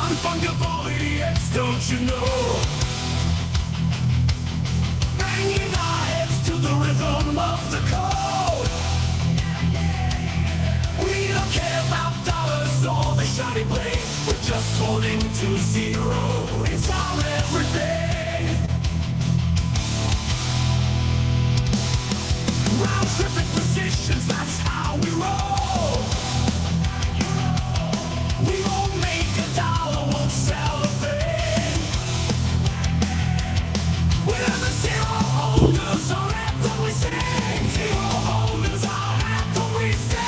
Non-fungible idiots, don't you know? Banging our heads to the rhythm of the code. We don't care about dollars or the shiny blade. We're just holding to zero. It's our everything. Round tripping positions, that's how we roll. We won't make a dollar, won't sell a thing. We're the zero holders, our anthem we sing. Zero holders, our anthem we sing.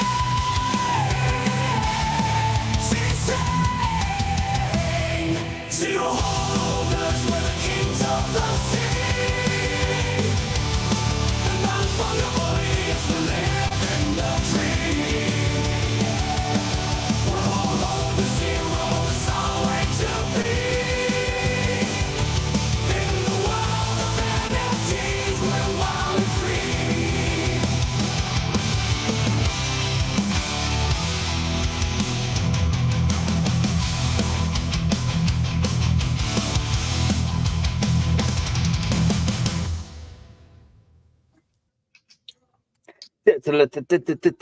Zero holders, we're the kings of the sea. The non-fungible idiots who live in the tree. We're all over zero, it's our way to be. In the world of NFTs, we're wild and free.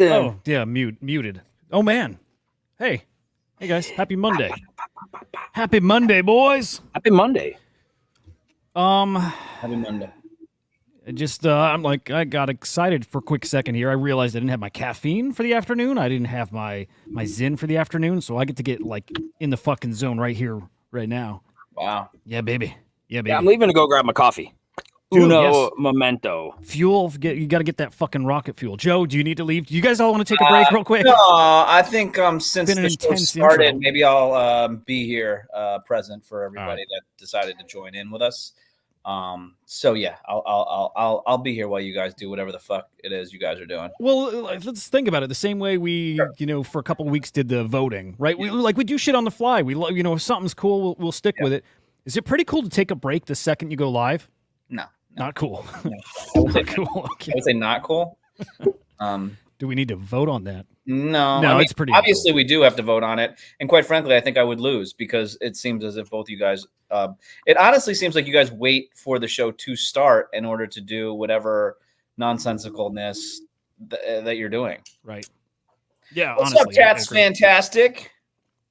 Oh, yeah, muted. Oh, man. Hey, guys. Happy Monday. Happy Monday, boys. Happy Monday. Happy Monday. I got excited for a quick second here. I realized I didn't have my caffeine for the afternoon. I didn't have my Zyn for the afternoon, so I get to get, like, in the fucking zone right here, right now. Wow. Yeah, baby. Yeah, I'm leaving to go grab my coffee. Dude, Uno yes. momento. Fuel, you got to get that fucking rocket fuel. Joe, do you need to leave? Do you guys all want to take a break real quick? No, I think since Been an the show intense started, intro. maybe I'll be here present for everybody that decided to join in with us. So yeah, I'll be here while you guys do whatever the fuck it is you guys are doing. Well, let's think about it. The same way we, for a couple of weeks did the voting, right? We do shit on the fly. If something's cool, we'll stick with it. Is it pretty cool to take a break the second you go live? No. Not cool. No. I would say cool. Okay. I would say not cool. Do we need to vote on that? No, No, it's pretty obviously cool. we do have to vote on it, and quite frankly, I think I would lose because it seems as if both you guys. It honestly seems like you guys wait for the show to start in order to do whatever nonsensicalness that you're doing. Right. Yeah. What's honestly, up, Cats? Fantastic.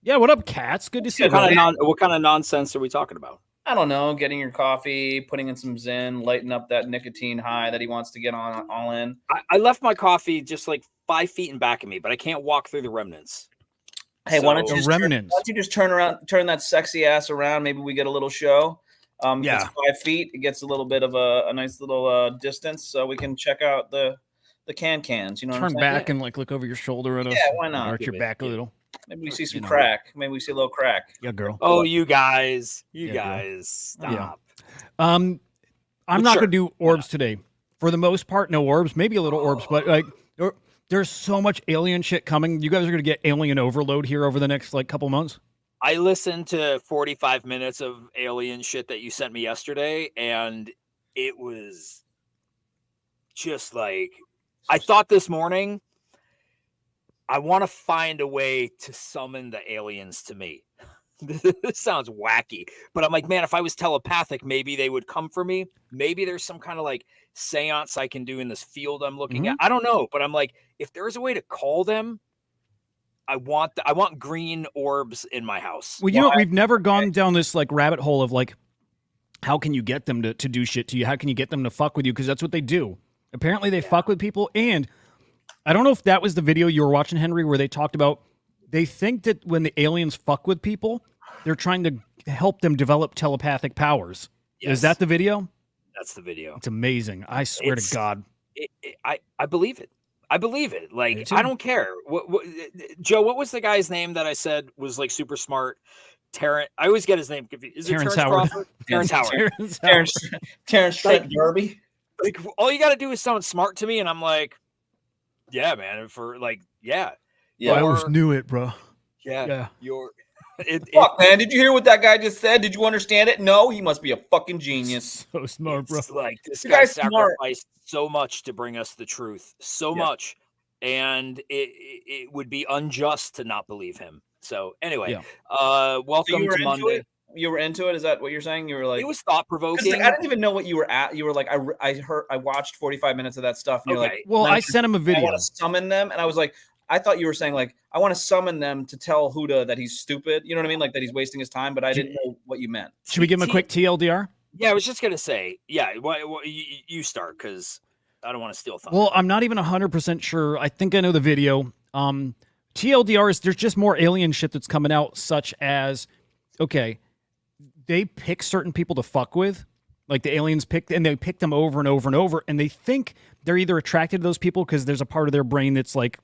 Yeah. What up, Cats? Good to see you. What kind of nonsense are we talking about? I don't know. Getting your coffee, putting in some Zyn, lighting up that nicotine high that he wants to get on all in. I left my coffee just like 5 feet in back of me, but I can't walk through the remnants. Hey, why don't you just turn that sexy ass around? Maybe we get a little show. If it's 5 feet, it gets a little bit of a nice little distance, so we can check out the cans. You know, turn back and look over your shoulder at us. Yeah, why not? Arch your back a little. Maybe we see some crack. Maybe we see a little crack. Yeah, girl. Oh, you guys, girl. stop. Yeah. I'm not going to do orbs today. For the most part, no orbs. Maybe a little orbs, but like there's so much alien shit coming. You guys are going to get alien overload here over the next couple months. I listened to 45 minutes of alien shit that you sent me yesterday, and it was just like I thought this morning. I want to find a way to summon the aliens to me. This sounds wacky, but I'm like, man, if I was telepathic, maybe they would come for me. Maybe there's some kind of like seance I can do in this field I'm looking at. I don't know, but I'm like, if there's a way to call them, I want green orbs in my house. Well, we've never gone down this rabbit hole of how can you get them to do shit to you? How can you get them to fuck with you? Because that's what they do. Apparently they fuck with people. And I don't know if that was the video you were watching, Henry, where they talked about they think that when the aliens fuck with people, they're trying to help them develop telepathic powers. Yes. Is that the video? That's the video. It's amazing. I swear to God. I believe it. I believe it. Like, I don't care. Joe, what was the guy's name that I said was super smart? Terrence. I always get his name confused. Is it Terrence Howard? Terrence Howard. Terrence Trent Derby. Like, all you got to do is sound smart to me, and I'm like, yeah, man. Yeah. I always knew it, bro. Yeah. Fuck, man. Did you hear what that guy just said? Did you understand it? No, he must be a fucking genius. So smart, bro. Like, this guy sacrificed so much to bring us the truth. So much. and it would be unjust to not believe him. So anyway, Yeah. So welcome you were to into Monday. it? You were into it? Is that what you're saying? You were like, It was thought because provoking. I didn't even know what you were at. You were like, I watched 45 minutes of that stuff, and you're like, Okay. Well, and then I sent him a I video. want to summon them, and I was like, I thought you were saying like, I want to summon them to tell Hudah that he's stupid. You know what I mean? Like that he's wasting his time. But I didn't know what you meant. Should we give him a quick TLDR? Yeah, I was just gonna say, yeah. You start because I don't want to steal thunder. Well, I'm not even 100% sure. I think I know the video. TLDR is there's just more alien shit that's coming out, such as, okay, they pick certain people to fuck with, like the aliens pick, and they pick them over and over and over, and they think they're either attracted to those people because there's a part of their brain that's like,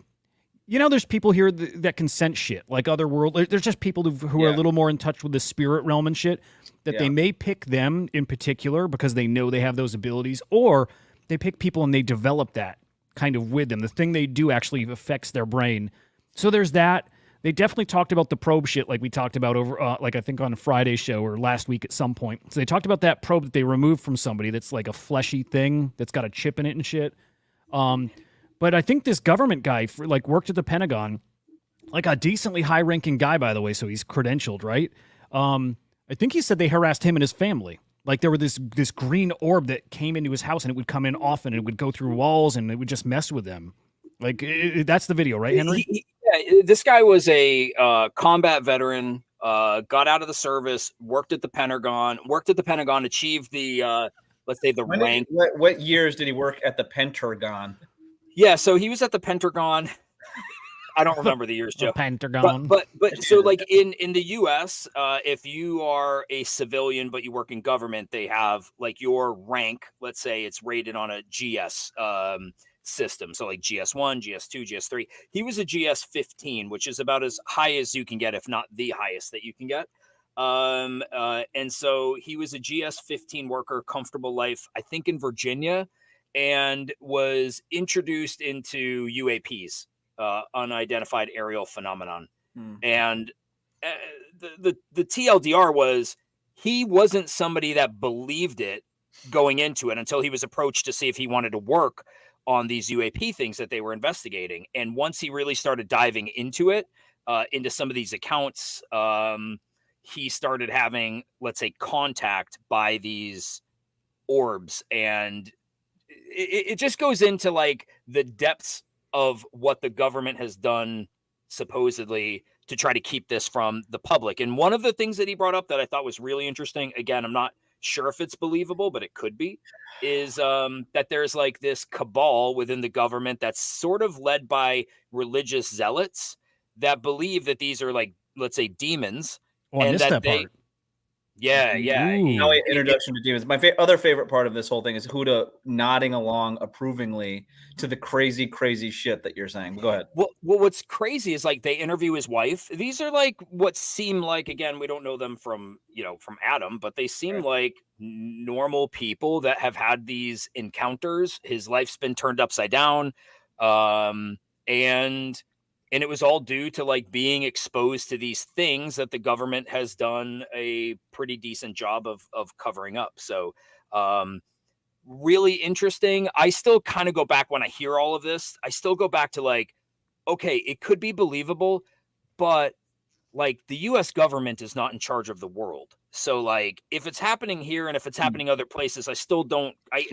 there's people here that can sense shit, like other world. There's just people who are a little more in touch with the spirit realm and shit, that they may pick them in particular because they know they have those abilities, or they pick people and they develop that kind of with them. The thing they do actually affects their brain. So there's that. They definitely talked about the probe shit like we talked about over, like I think on a Friday show or last week at some point. So they talked about that probe that they removed from somebody that's like a fleshy thing that's got a chip in it and shit. But I think this government guy worked at the Pentagon, like a decently high-ranking guy, by the way, so he's credentialed, right? I think he said they harassed him and his family. Like there were this green orb that came into his house and it would come in often and it would go through walls and it would just mess with them. Like that's the video, right, Henry? Yeah, this guy was a combat veteran, got out of the service, worked at the Pentagon, achieved the let's say the rank. What years did he work at the Pentagon? Yeah, so he was at the Pentagon. I don't remember the years, Joe. Pentagon. But so like in the US, if you are a civilian but you work in government, they have like your rank, let's say it's rated on a GS system. So like GS1, GS2, GS3. He was a GS15, which is about as high as you can get, if not the highest that you can get. And so he was a GS15 worker, comfortable life, I think in Virginia, and was introduced into UAPs, unidentified aerial phenomenon. And the TLDR was he wasn't somebody that believed it going into it until he was approached to see if he wanted to work on these UAP things that they were investigating. And once he really started diving into it, into some of these accounts, he started having, let's say, contact by these orbs. And it just goes into like the depths of what the government has done supposedly to try to keep this from the public. And one of the things that he brought up that I thought was really interesting, again, I'm not sure if it's believable, but it could be, is that there's like this cabal within the government that's sort of led by religious zealots that believe that these are like, let's say, demons. I missed that part. Yeah. Ooh. Introduction to demons. My other favorite part of this whole thing is Hudah nodding along approvingly to the crazy, crazy shit that you're saying. Go ahead. Well, what's crazy is like they interview his wife. These are like what seem like, again, we don't know them from Adam, but they seem like normal people that have had these encounters. His life's been turned upside down. And it was all due to like being exposed to these things that the government has done a pretty decent job of covering up. So really interesting. I still kind of go back when I hear all of this. I still go back to like, okay, it could be believable, but like the US government is not in charge of the world. So like if it's happening here and if it's happening other places, I still don't, I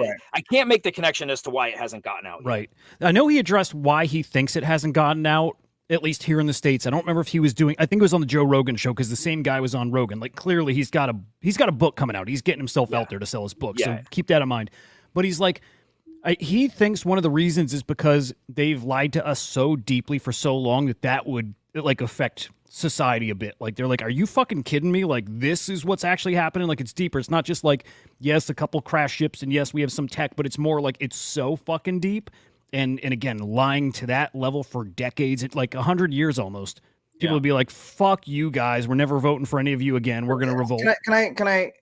can't make the connection as to why it hasn't gotten out yet. Right. I know he addressed why he thinks it hasn't gotten out, at least here in the States. I don't remember if he was doing, I think it was on the Joe Rogan show because the same guy was on Rogan. Like clearly he's got a book coming out. He's getting himself out there to sell his book. So keep that in mind. But he's like, he thinks one of the reasons is because they've lied to us so deeply for so long that would like affect society a bit. Like they're like, are you fucking kidding me? Like this is what's actually happening. Like it's deeper. It's not just like, yes, a couple crash ships and yes, we have some tech, but it's more like it's so fucking deep. And again, lying to that level for decades, like 100 years almost. People would be like, fuck you guys. We're never voting for any of you again. We're going to revolt. Can I?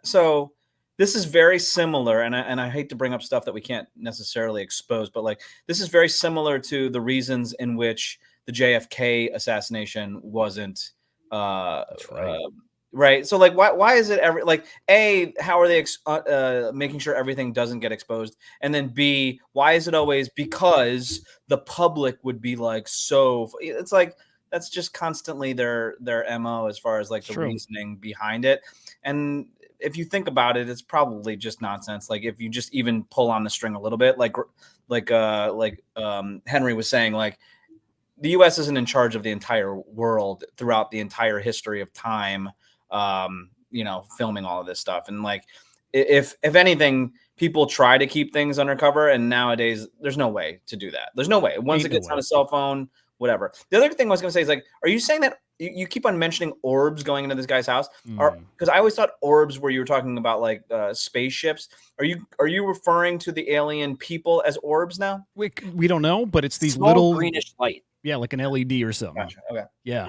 So this is very similar. And I hate to bring up stuff that we can't necessarily expose, but like, this is very similar to the reasons in which the JFK assassination wasn't, Right. So like, why is it every like A, how are they making sure everything doesn't get exposed? And then B, why is it always because the public would be like, so it's like, that's just constantly their MO as far as like the reasoning behind it. And if you think about it, it's probably just nonsense. Like if you just even pull on the string a little bit, like Henry was saying, like the US isn't in charge of the entire world throughout the entire history of time. Filming all of this stuff. And like, if anything, people try to keep things undercover, and nowadays there's no way to do that. There's no way. Once it gets on a cell phone, whatever. The other thing I was going to say is like, are you saying that you keep on mentioning orbs going into this guy's house? Because I always thought orbs where you were talking about like spaceships. Are you referring to the alien people as orbs now? We don't know, but it's these small little greenish light. Yeah, like an LED or something. Gotcha. Okay. Yeah.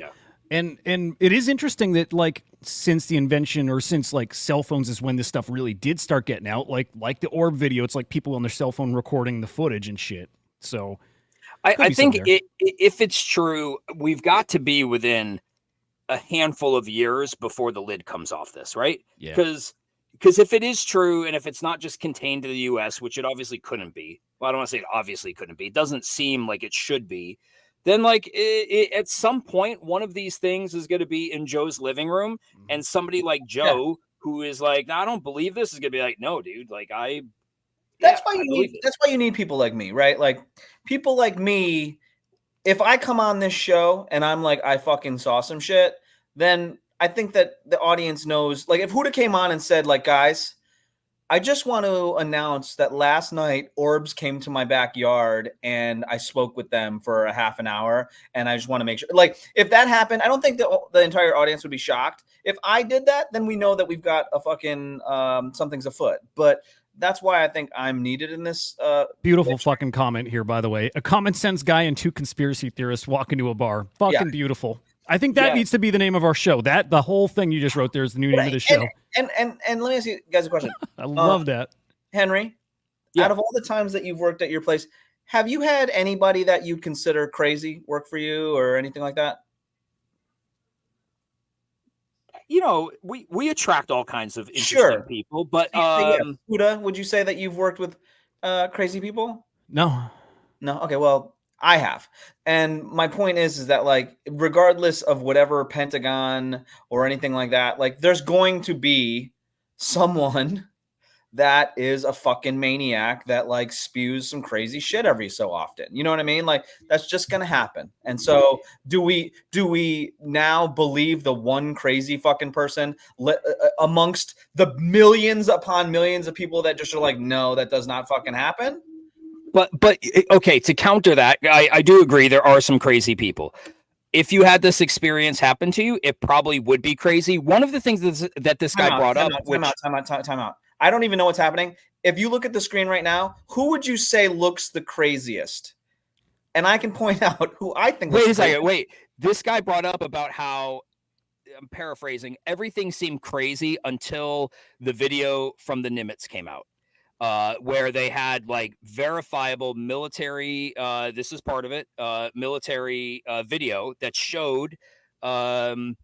And it is interesting that like since the invention or since like cell phones is when this stuff really did start getting out, like the orb video, it's like people on their cell phone recording the footage and shit. So I think if it's true, we've got to be within a handful of years before the lid comes off this, right? Yeah. Because if it is true, and if it's not just contained to the US, which it obviously couldn't be, well, I don't want to say it obviously couldn't be, it doesn't seem like it should be, then like at some point, one of these things is going to be in Joe's living room, and somebody like Joe, who is like, no, I don't believe this, is going to be like, no, dude, like that's why you need people like me, right? Like people like me, if I come on this show and I'm like, I fucking saw some shit, then I think that the audience knows. Like if Hudah came on and said, like, guys, I just want to announce that last night orbs came to my backyard and I spoke with them for a half an hour, and I just want to make sure, like, if that happened, I don't think the entire audience would be shocked. If I did that, then we know that we've got a fucking something's afoot. But that's why I think I'm needed in this. Beautiful fucking comment here, by the way. A common sense guy and two conspiracy theorists walk into a bar. Fucking beautiful. I think that needs to be the name of our show. That the whole thing you just wrote there is the new name of the show. And let me ask you guys a question. I love that. Henry, out of all the times that you've worked at your place, have you had anybody that you consider crazy work for you or anything like that? You know, we attract all kinds of interesting people, but Hudah, would you say that you've worked with crazy people? No. Okay, well, I have. And my point is that like, regardless of whatever Pentagon or anything like that, like there's going to be someone that is a fucking maniac that like spews some crazy shit every so often. You know what I mean? Like that's just going to happen. And so do we now believe the one crazy fucking person amongst the millions upon millions of people that just are like, no, that does not fucking happen? But okay, to counter that, I do agree there are some crazy people. If you had this experience happen to you, it probably would be crazy. One of the things that this guy brought up, time out. I don't even know what's happening. If you look at the screen right now, who would you say looks the craziest? And I can point out who I think. Wait a second. Wait, this guy brought up about how, I'm paraphrasing, everything seemed crazy until the video from the Nimitz came out. Where they had like verifiable military, this is part of it, military video that showed, and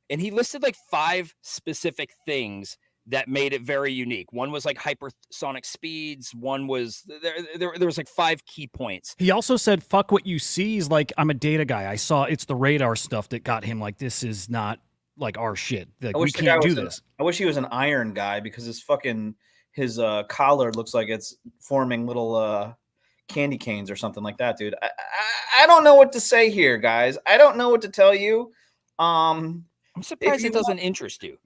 he listed like 5 specific things that made it very unique. One was like hypersonic speeds. One was there was like 5 key points. He also said, fuck what you see. He's like, I'm a data guy. I saw it's the radar stuff that got him like, this is not like our shit. Like, we can't do this. I wish he was an iron guy because his collar looks like it's forming little candy canes or something like that, dude. I don't know what to say here, guys. I don't know what to tell you. I'm surprised it doesn't interest you.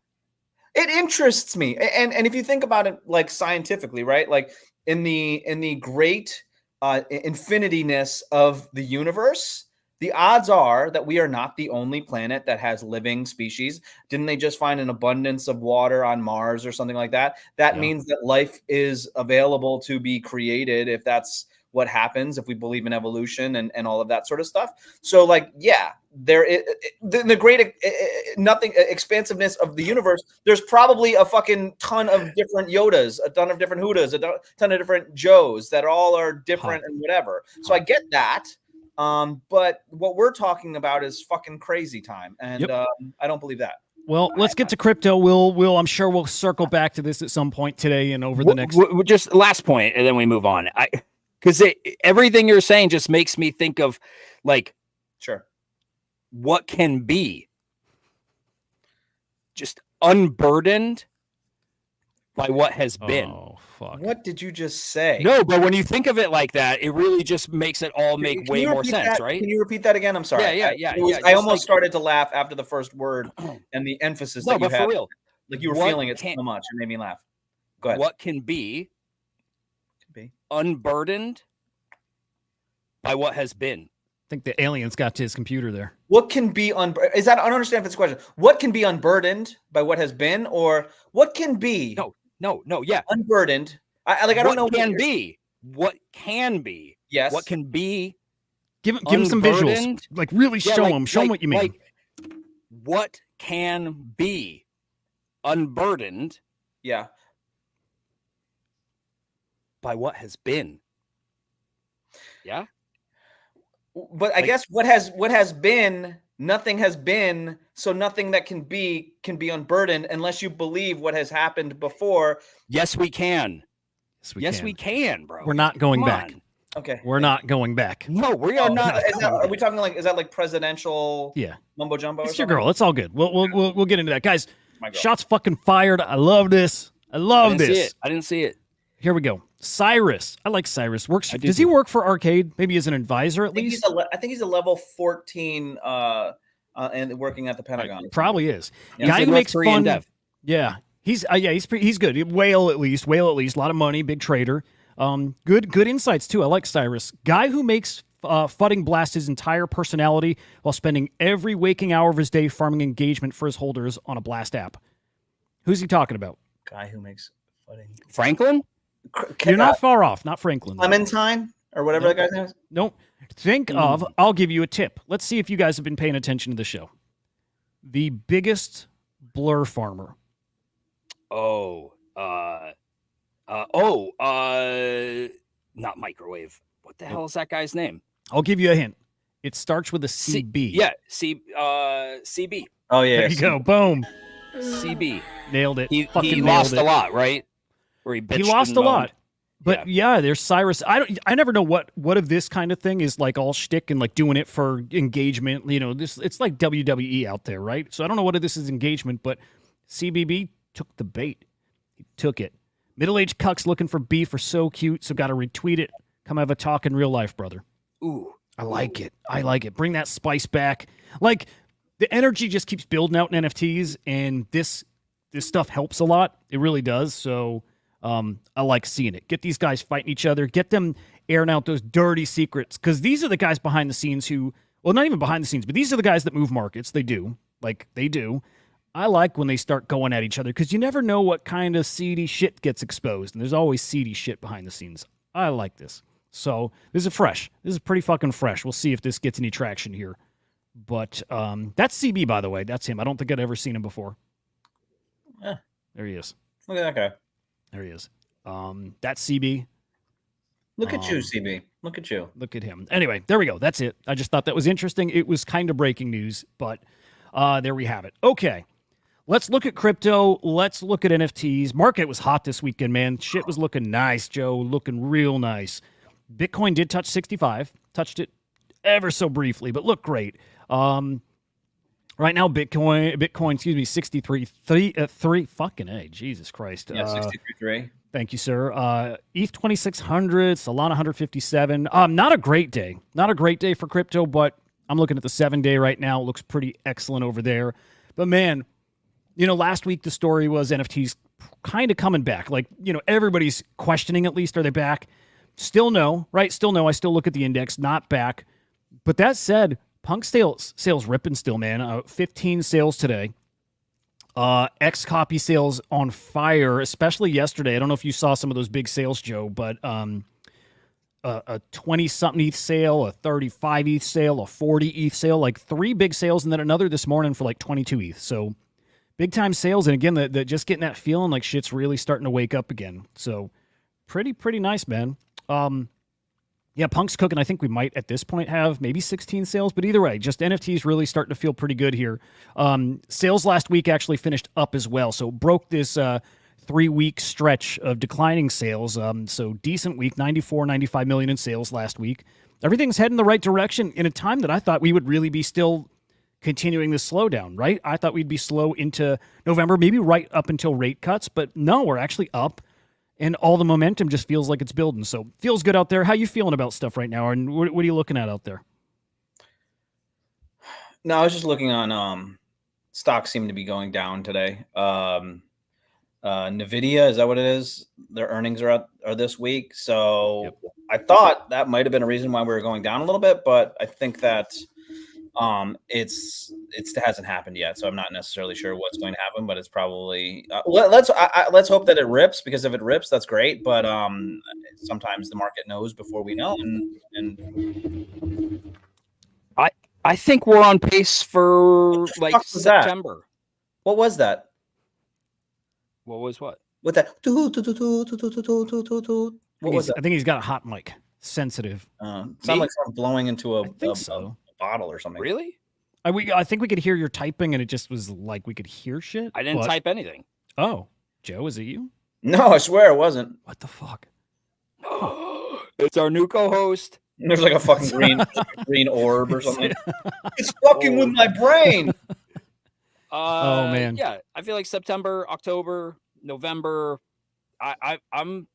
It interests me. And if you think about it like scientifically, right? Like in the great infinityness of the universe, the odds are that we are not the only planet that has living species. Didn't they just find an abundance of water on Mars or something like that? That means that life is available to be created if that's what happens, if we believe in evolution and all of that sort of stuff. So like, yeah, there is the great expansiveness of the universe. There's probably a fucking ton of different Yodas, a ton of different Hudahs, a ton of different Joes that all are different and whatever. So I get that. But what we're talking about is fucking crazy time. And I don't believe that. Well, let's get to crypto. I'm sure we'll circle back to this at some point today and over the next. Just last point, and then we move on. Because everything you're saying just makes me think of like, Sure. what can be just unburdened by what has been. Oh fuck! What did you just say? No, but when you think of it like that, it really just makes it all make Can way you more repeat sense, that? right? Can you repeat that again? I'm sorry. Yeah. I Just almost like- started to laugh after the first word and the emphasis No, that you but for had. real, Like you were what feeling it can- so much. It made me laugh. Go ahead. what can be Could be. unburdened by what has been? I think the aliens got to his computer there. What can be is that? I don't understand if it's a question. What can be unburdened by what has been, or what can be No, yeah. unburdened? I don't know. What can be? What can be? Yes. What can be? Give him some visuals. Unburdened? Like really Yeah, show like- him. Show him what you mean. like, what can be unburdened Yeah. by what has been? Yeah. But I guess what has been, nothing has been, so nothing that can be unburdened unless you believe what has happened before. Yes, we can. Yes, We can, bro. We're not going Come back. on. Okay. We're not going back. No, we are not. Are we talking like, is that like presidential Yeah, mumbo jumbo? it's your girl. It's all good. We'll get into that, guys. My girl. Shots fucking fired. I love this. I I love didn't see this. it. I didn't see it. Here we go. Cyrus. I like Cyrus. Works. I do Does he too. work for Arcade? Maybe as an advisor at I think least. I think he's a level 14 and working at the Pentagon. Probably is. Yeah. Guy He's who like makes North Korean fun. dev. Yeah, he's good. Whale at least. A lot of money. Big trader. Good insights too. I like Cyrus. Guy who makes Fudding blast his entire personality while spending every waking hour of his day farming engagement for his holders on a blast app. Who's he talking about? Guy who makes footing. Franklin? You're not far off. Not Franklin. Clementine or whatever that guy's name is. Nope. Think of. I'll give you a tip. Let's see if you guys have been paying attention to the show. The biggest blur farmer. Not microwave. What the hell is that guy's name? I'll give you a hint. It starts with a CB. CB. Oh yeah. There you go. Boom. CB. Nailed it. He Fucking nailed lost it. a lot, right? Where he bitched He lost and a moaned. lot. But yeah, there's Cyrus. I never know what of this kind of thing is like all shtick and like doing it for engagement. You know, it's like WWE out there, right? So I don't know what of this is engagement, but CBB took the bait. He took it. Middle-aged cucks looking for beef are so cute, so got to retweet it. Come have a talk in real life, brother. Ooh. I like it. I like it. Bring that spice back. Like the energy just keeps building out in NFTs, and this stuff helps a lot. It really does. So I like seeing it. Get these guys fighting each other. Get them airing out those dirty secrets, because these are the guys behind the scenes who, well, not even behind the scenes, but these are the guys that move markets. They do. I like when they start going at each other, because you never know what kind of seedy shit gets exposed, and there's always seedy shit behind the scenes. I like this. So this is fresh. This is pretty fucking fresh. We'll see if this gets any traction here. But that's CB, by the way. That's him. I don't think I'd ever seen him before. Yeah. There he is. Look at that guy. There he is. That's CB. Look at you, CB. Look at you. Look at him. Anyway, there we go. That's it. I just thought that was interesting. It was kind of breaking news, but there we have it. Okay. Let's look at crypto. Let's look at NFTs. Market was hot this weekend, man. Shit was looking nice, Joe. Looking real nice. Bitcoin did touch 65. Touched it ever so briefly, but looked great. Right now, Bitcoin, 63, 3, fucking A, Jesus Christ. Yeah, 63.3. Thank you, sir. ETH 2600, Solana 157. Not a great day. Not a great day for crypto, but I'm looking at the 7-day right now. It looks pretty excellent over there. But man, last week the story was NFTs kind of coming back. Like, everybody's questioning at least, are they back? Still no, right? Still no. I still look at the index, not back. But that said, Punk sales ripping still, man. 15 sales today. X copy sales on fire, especially yesterday. I don't know if you saw some of those big sales, Joe, but a 20-something ETH sale, a 35 ETH sale, a 40 ETH sale, like 3 big sales, and then another this morning for like 22 ETH. So big time sales, and again, the just getting that feeling like shit's really starting to wake up again. So pretty nice, man. Yeah, Punk's cooking. I think we might at this point have maybe 16 sales, but either way, just NFTs really starting to feel pretty good here. Sales last week actually finished up as well, so broke this 3-week stretch of declining sales. So decent week, 95 million in sales last week. Everything's heading the right direction in a time that I thought we would really be still continuing this slowdown, right? I thought we'd be slow into November, maybe right up until rate cuts, but no, we're actually up. And all the momentum just feels like it's building. So feels good out there. How you feeling about stuff right now? And what are you looking at out there? No, I was just looking on stocks seem to be going down today. Nvidia, is that what it is? Their earnings are this week. So I thought that might have been a reason why we were going down a little bit, but I think that it hasn't happened yet, so I'm not necessarily sure what's going to happen, but it's probably let's hope that it rips, because if it rips, that's great. But sometimes the market knows before we know, and I think we're on pace for like September. What was that? What was what? What that? What was that? I think he's got a hot mic, sensitive. Sound like someone blowing into a bottle or something. Really? I think we could hear your typing, and it just was like we could hear shit. I didn't type anything. Oh, Joe, is it you? No, I swear it wasn't. What the fuck? It's our new co-host. There's like a fucking green orb or something. It's fucking with my brain. Oh man. Yeah, I feel like September, October, November. I'm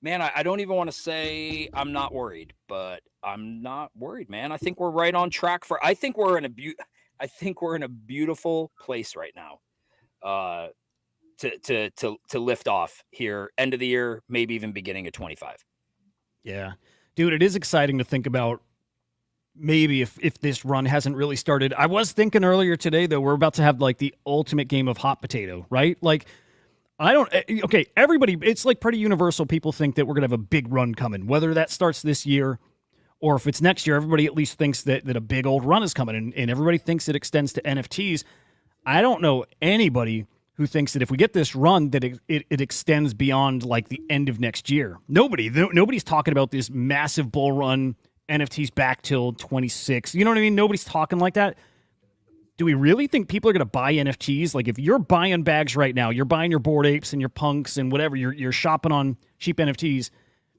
man, I don't even want to say I'm not worried, but I'm not worried, man. I think we're right on track I think we're in a beautiful place right now. To lift off here, end of the year, maybe even beginning of 25. Yeah. Dude, it is exciting to think about maybe if this run hasn't really started. I was thinking earlier today, though, we're about to have like the ultimate game of hot potato, right? Like, everybody, it's like pretty universal. People think that we're going to have a big run coming, whether that starts this year or if it's next year. Everybody at least thinks that a big old run is coming, and everybody thinks it extends to NFTs. I don't know anybody who thinks that if we get this run, that it extends beyond like the end of next year. Nobody's talking about this massive bull run, NFTs back till 26. You know what I mean? Nobody's talking like that. Do we really think people are going to buy NFTs? Like, if you're buying bags right now, you're buying your Bored Apes and your Punks and whatever, you're shopping on cheap NFTs,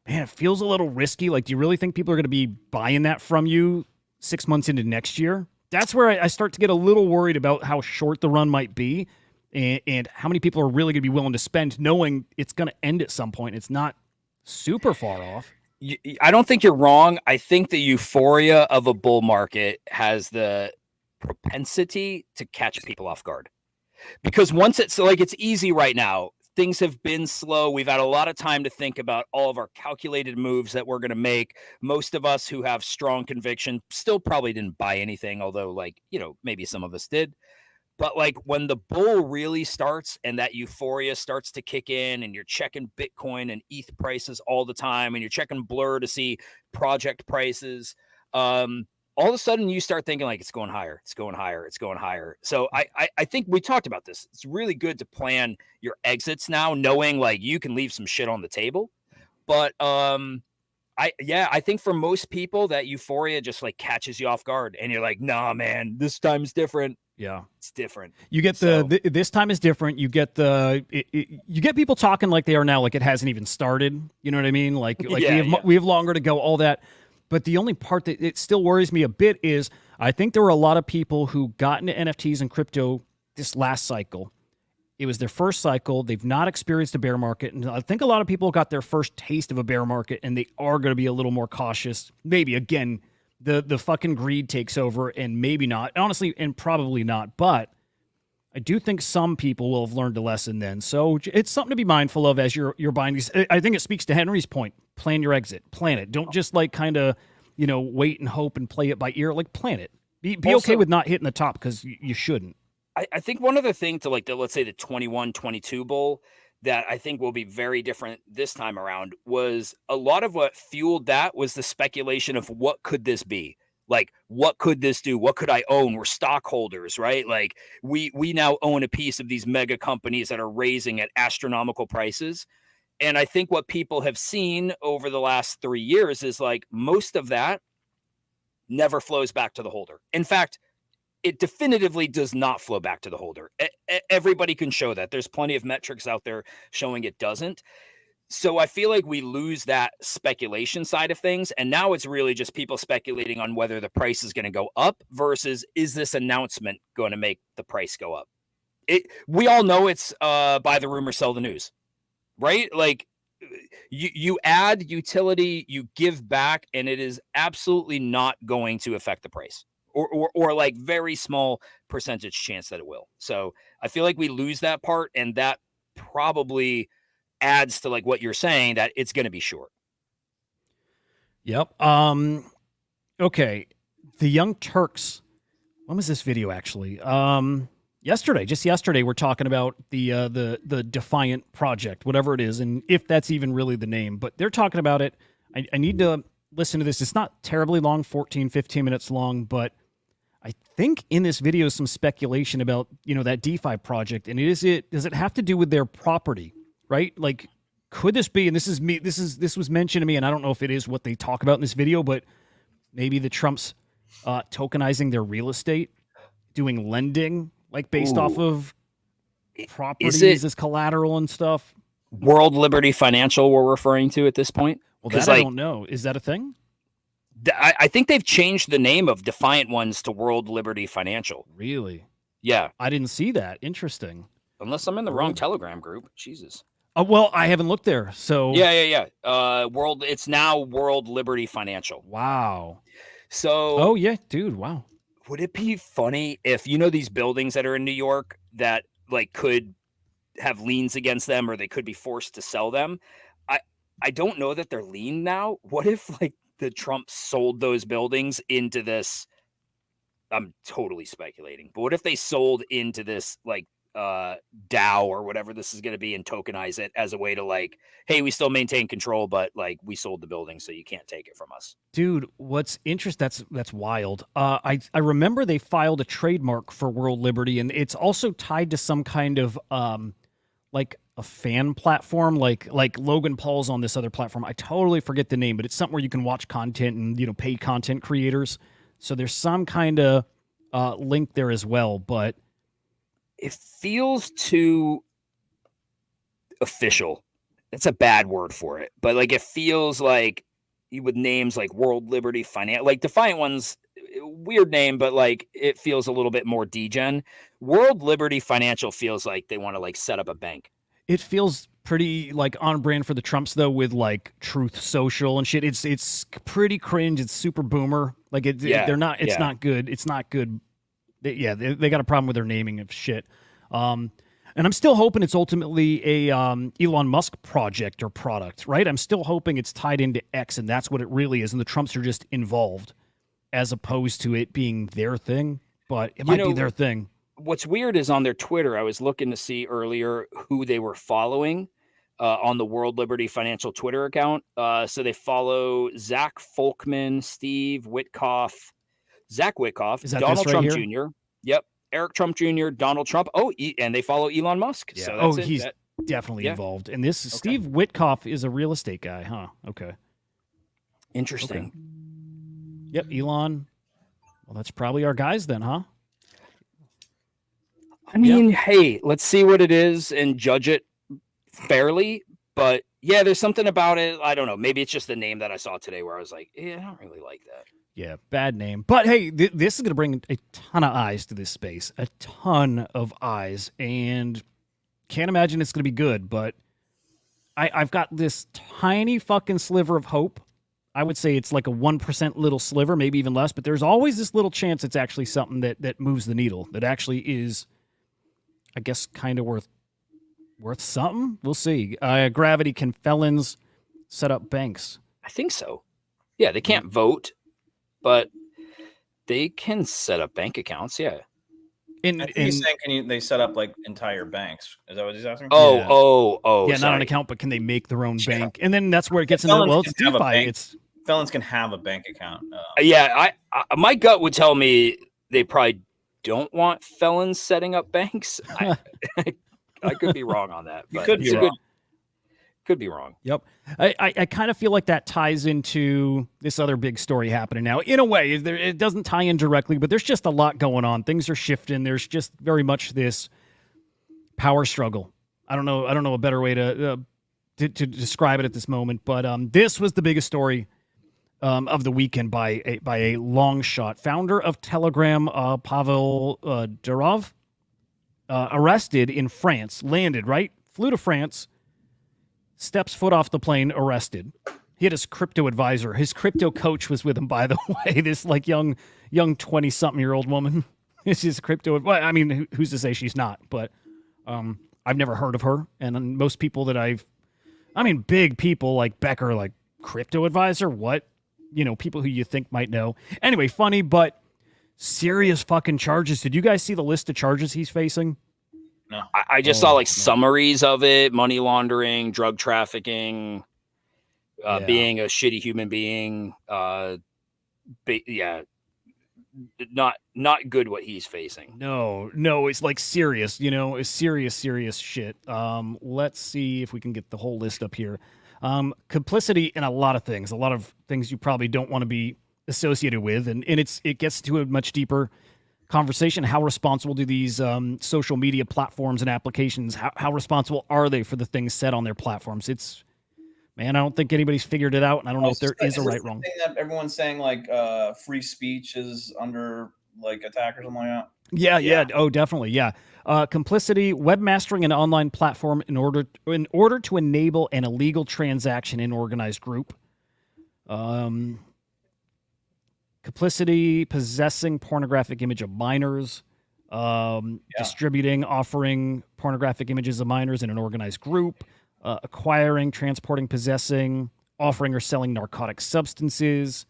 man, it feels a little risky. Like, do you really think people are going to be buying that from you 6 months into next year? That's where I start to get a little worried about how short the run might be and how many people are really going to be willing to spend, knowing it's going to end at some point. It's not super far off. I don't think you're wrong. I think the euphoria of a bull market has the propensity to catch people off guard, because once it's easy right now, things have been slow. We've had a lot of time to think about all of our calculated moves that we're going to make. Most of us who have strong conviction still probably didn't buy anything, although maybe some of us did. But like when the bull really starts and that euphoria starts to kick in, and you're checking Bitcoin and ETH prices all the time, and you're checking Blur to see project prices, all of a sudden you start thinking like it's going higher, it's going higher, it's going higher. So I think we talked about this. It's really good to plan your exits now, knowing like you can leave some shit on the table. But I think for most people that euphoria just like catches you off guard, and you're like, nah, man, this time's different. Yeah, it's different. You get this time is different. You get you get people talking like they are now, like it hasn't even started. You know what I mean? Like we have longer to go. All that. But the only part that it still worries me a bit is I think there were a lot of people who got into NFTs and crypto this last cycle. It was their first cycle. They've not experienced a bear market. And I think a lot of people got their first taste of a bear market, and they are going to be a little more cautious. Maybe, again, the fucking greed takes over, and maybe not. Honestly, and probably not. But I do think some people will have learned a lesson then. So it's something to be mindful of as you're buying these. I think it speaks to Henry's point. Plan your exit. Plan it. Don't just like kind of, wait and hope and play it by ear. Like, plan it. Be also okay with not hitting the top, because you shouldn't. I think one other thing to let's say the 21-22 bull that I think will be very different this time around was a lot of what fueled that was the speculation of what could this be? Like, what could this do? What could I own? We're stockholders, right? Like we now own a piece of these mega companies that are raising at astronomical prices. And I think what people have seen over the last 3 years is like most of that never flows back to the holder. In fact, it definitively does not flow back to the holder. Everybody can show that. There's plenty of metrics out there showing it doesn't. So I feel like we lose that speculation side of things. And now it's really just people speculating on whether the price is going to go up versus is this announcement going to make the price go up? We all know it's buy the rumor, sell the news, right? Like you add utility, you give back, and it is absolutely not going to affect the price. Or like very small percentage chance that it will. So I feel like we lose that part, and that probably adds to like what you're saying that it's going to be short. Yep. Okay. The Young Turks. When was this video actually? Just yesterday, we're talking about the Defiant project, whatever it is, and if that's even really the name. But they're talking about it. I need to listen to this. It's not terribly long, 14, 15 minutes long, but I think in this video some speculation about, that DeFi project, and does it have to do with their property, right? Like, could this be, and this was mentioned to me, and I don't know if it is what they talk about in this video, but maybe the Trumps tokenizing their real estate, doing lending, like based off of properties as collateral and stuff. World Liberty Financial we're referring to at this point? Well, that I don't know. Is that a thing? I think they've changed the name of Defiant Ones to World Liberty Financial. Really? Yeah. I didn't see that. Interesting. Unless I'm in the wrong Telegram group. Jesus. Well, I haven't looked there. So yeah. It's now World Liberty Financial. Wow. So oh yeah, dude. Wow. Would it be funny if these buildings that are in New York that like could have liens against them or they could be forced to sell them? I don't know that they're lien now. What if like the Trump sold those buildings into this? I'm totally speculating, but what if they sold into this like DAO or whatever this is going to be and tokenize it as a way to like, hey, we still maintain control, but like we sold the building, so you can't take it from us. Dude, what's interesting? That's wild. I remember they filed a trademark for World Liberty, and it's also tied to some kind of like a fan platform, like Logan Paul's on this other platform. I totally forget the name, but it's something where you can watch content and paid content creators. So there's some kind of link there as well, but it feels too official. It's a bad word for it, but like it feels like with names like World Liberty Financial, like Defiant Ones, weird name, but like it feels a little bit more degen. World Liberty Financial feels like they want to like set up a bank. It feels pretty like on brand for the Trumps though, with like Truth Social and shit. It's pretty cringe. It's super boomer. Like they're not. It's not good. It's not good. They got a problem with their naming of shit. And I'm still hoping it's ultimately a Elon Musk project or product, right? I'm still hoping it's tied into X, and that's what it really is. And the Trumps are just involved, as opposed to it being their thing. But it might be their thing. What's weird is on their Twitter, I was looking to see earlier who they were following on the World Liberty Financial Twitter account. So they follow Zach Folkman, Steve Witkoff, Zach Witkoff, Donald Trump Jr. Yep. Eric Trump Jr., Donald Trump. Oh, and they follow Elon Musk. Yeah. So that's he's definitely involved. And this Steve Witkoff is a real estate guy, huh? Okay. Interesting. Okay. Yep, Elon. Well, that's probably our guys then, huh? I mean, hey, let's see what it is and judge it fairly. But yeah, there's something about it. I don't know. Maybe it's just the name that I saw today where I was like, I don't really like that. Yeah, bad name. But hey, this is going to bring a ton of eyes to this space. A ton of eyes. And can't imagine it's going to be good. But I've got this tiny fucking sliver of hope. I would say it's like a 1% little sliver, maybe even less. But there's always this little chance it's actually something that moves the needle. That actually is, I guess, kind of worth something. We'll see. Gravity, can felons set up banks? I think so. Yeah, they can't vote, but they can set up bank accounts. Yeah. He's saying, they set up like entire banks? Is that what he's asking? Oh. Yeah, not an account, but can they make their own bank? And then that's where it gets into, well, it's DeFi. Felons can have a bank account. Yeah, I my gut would tell me they probably don't want felons setting up banks. I could be wrong on that. You could be wrong. Could be wrong. Yep. I kind of feel like that ties into this other big story happening now. In a way, it doesn't tie in directly, but there's just a lot going on. Things are shifting. There's just very much this power struggle. I don't know a better way to describe it at this moment, but this was the biggest story of the weekend by a long shot. Founder of Telegram, Pavel Durov, arrested in France, flew to France, steps foot off the plane, arrested. He had his crypto advisor. His crypto coach was with him, by the way. This like young 20-something-year-old woman. This is crypto. Well, I mean, who's to say she's not? But I've never heard of her. And most people that big people like Becker, like crypto advisor. What? People who you think might know. Anyway, funny, but serious fucking charges. Did you guys see the list of charges he's facing? No. I just saw like summaries of it: money laundering, drug trafficking, being a shitty human being. Not good what he's facing. No, it's like serious, it's serious shit. Let's see if we can get the whole list up here. Complicity in a lot of things you probably don't want to be associated with, and it gets to a much deeper conversation. How responsible do these social media platforms and applications, how responsible are they for the things said on their platforms? I don't think anybody's figured it out, and I don't know if there is a right wrong. That everyone's saying like free speech is under like attack or something like that. Yeah. Oh, definitely. Yeah. Complicity, webmastering an online platform in order to enable an illegal transaction in organized group. Complicity, possessing pornographic image of minors, distributing, offering pornographic images of minors in an organized group, acquiring, transporting, possessing, offering or selling narcotic substances,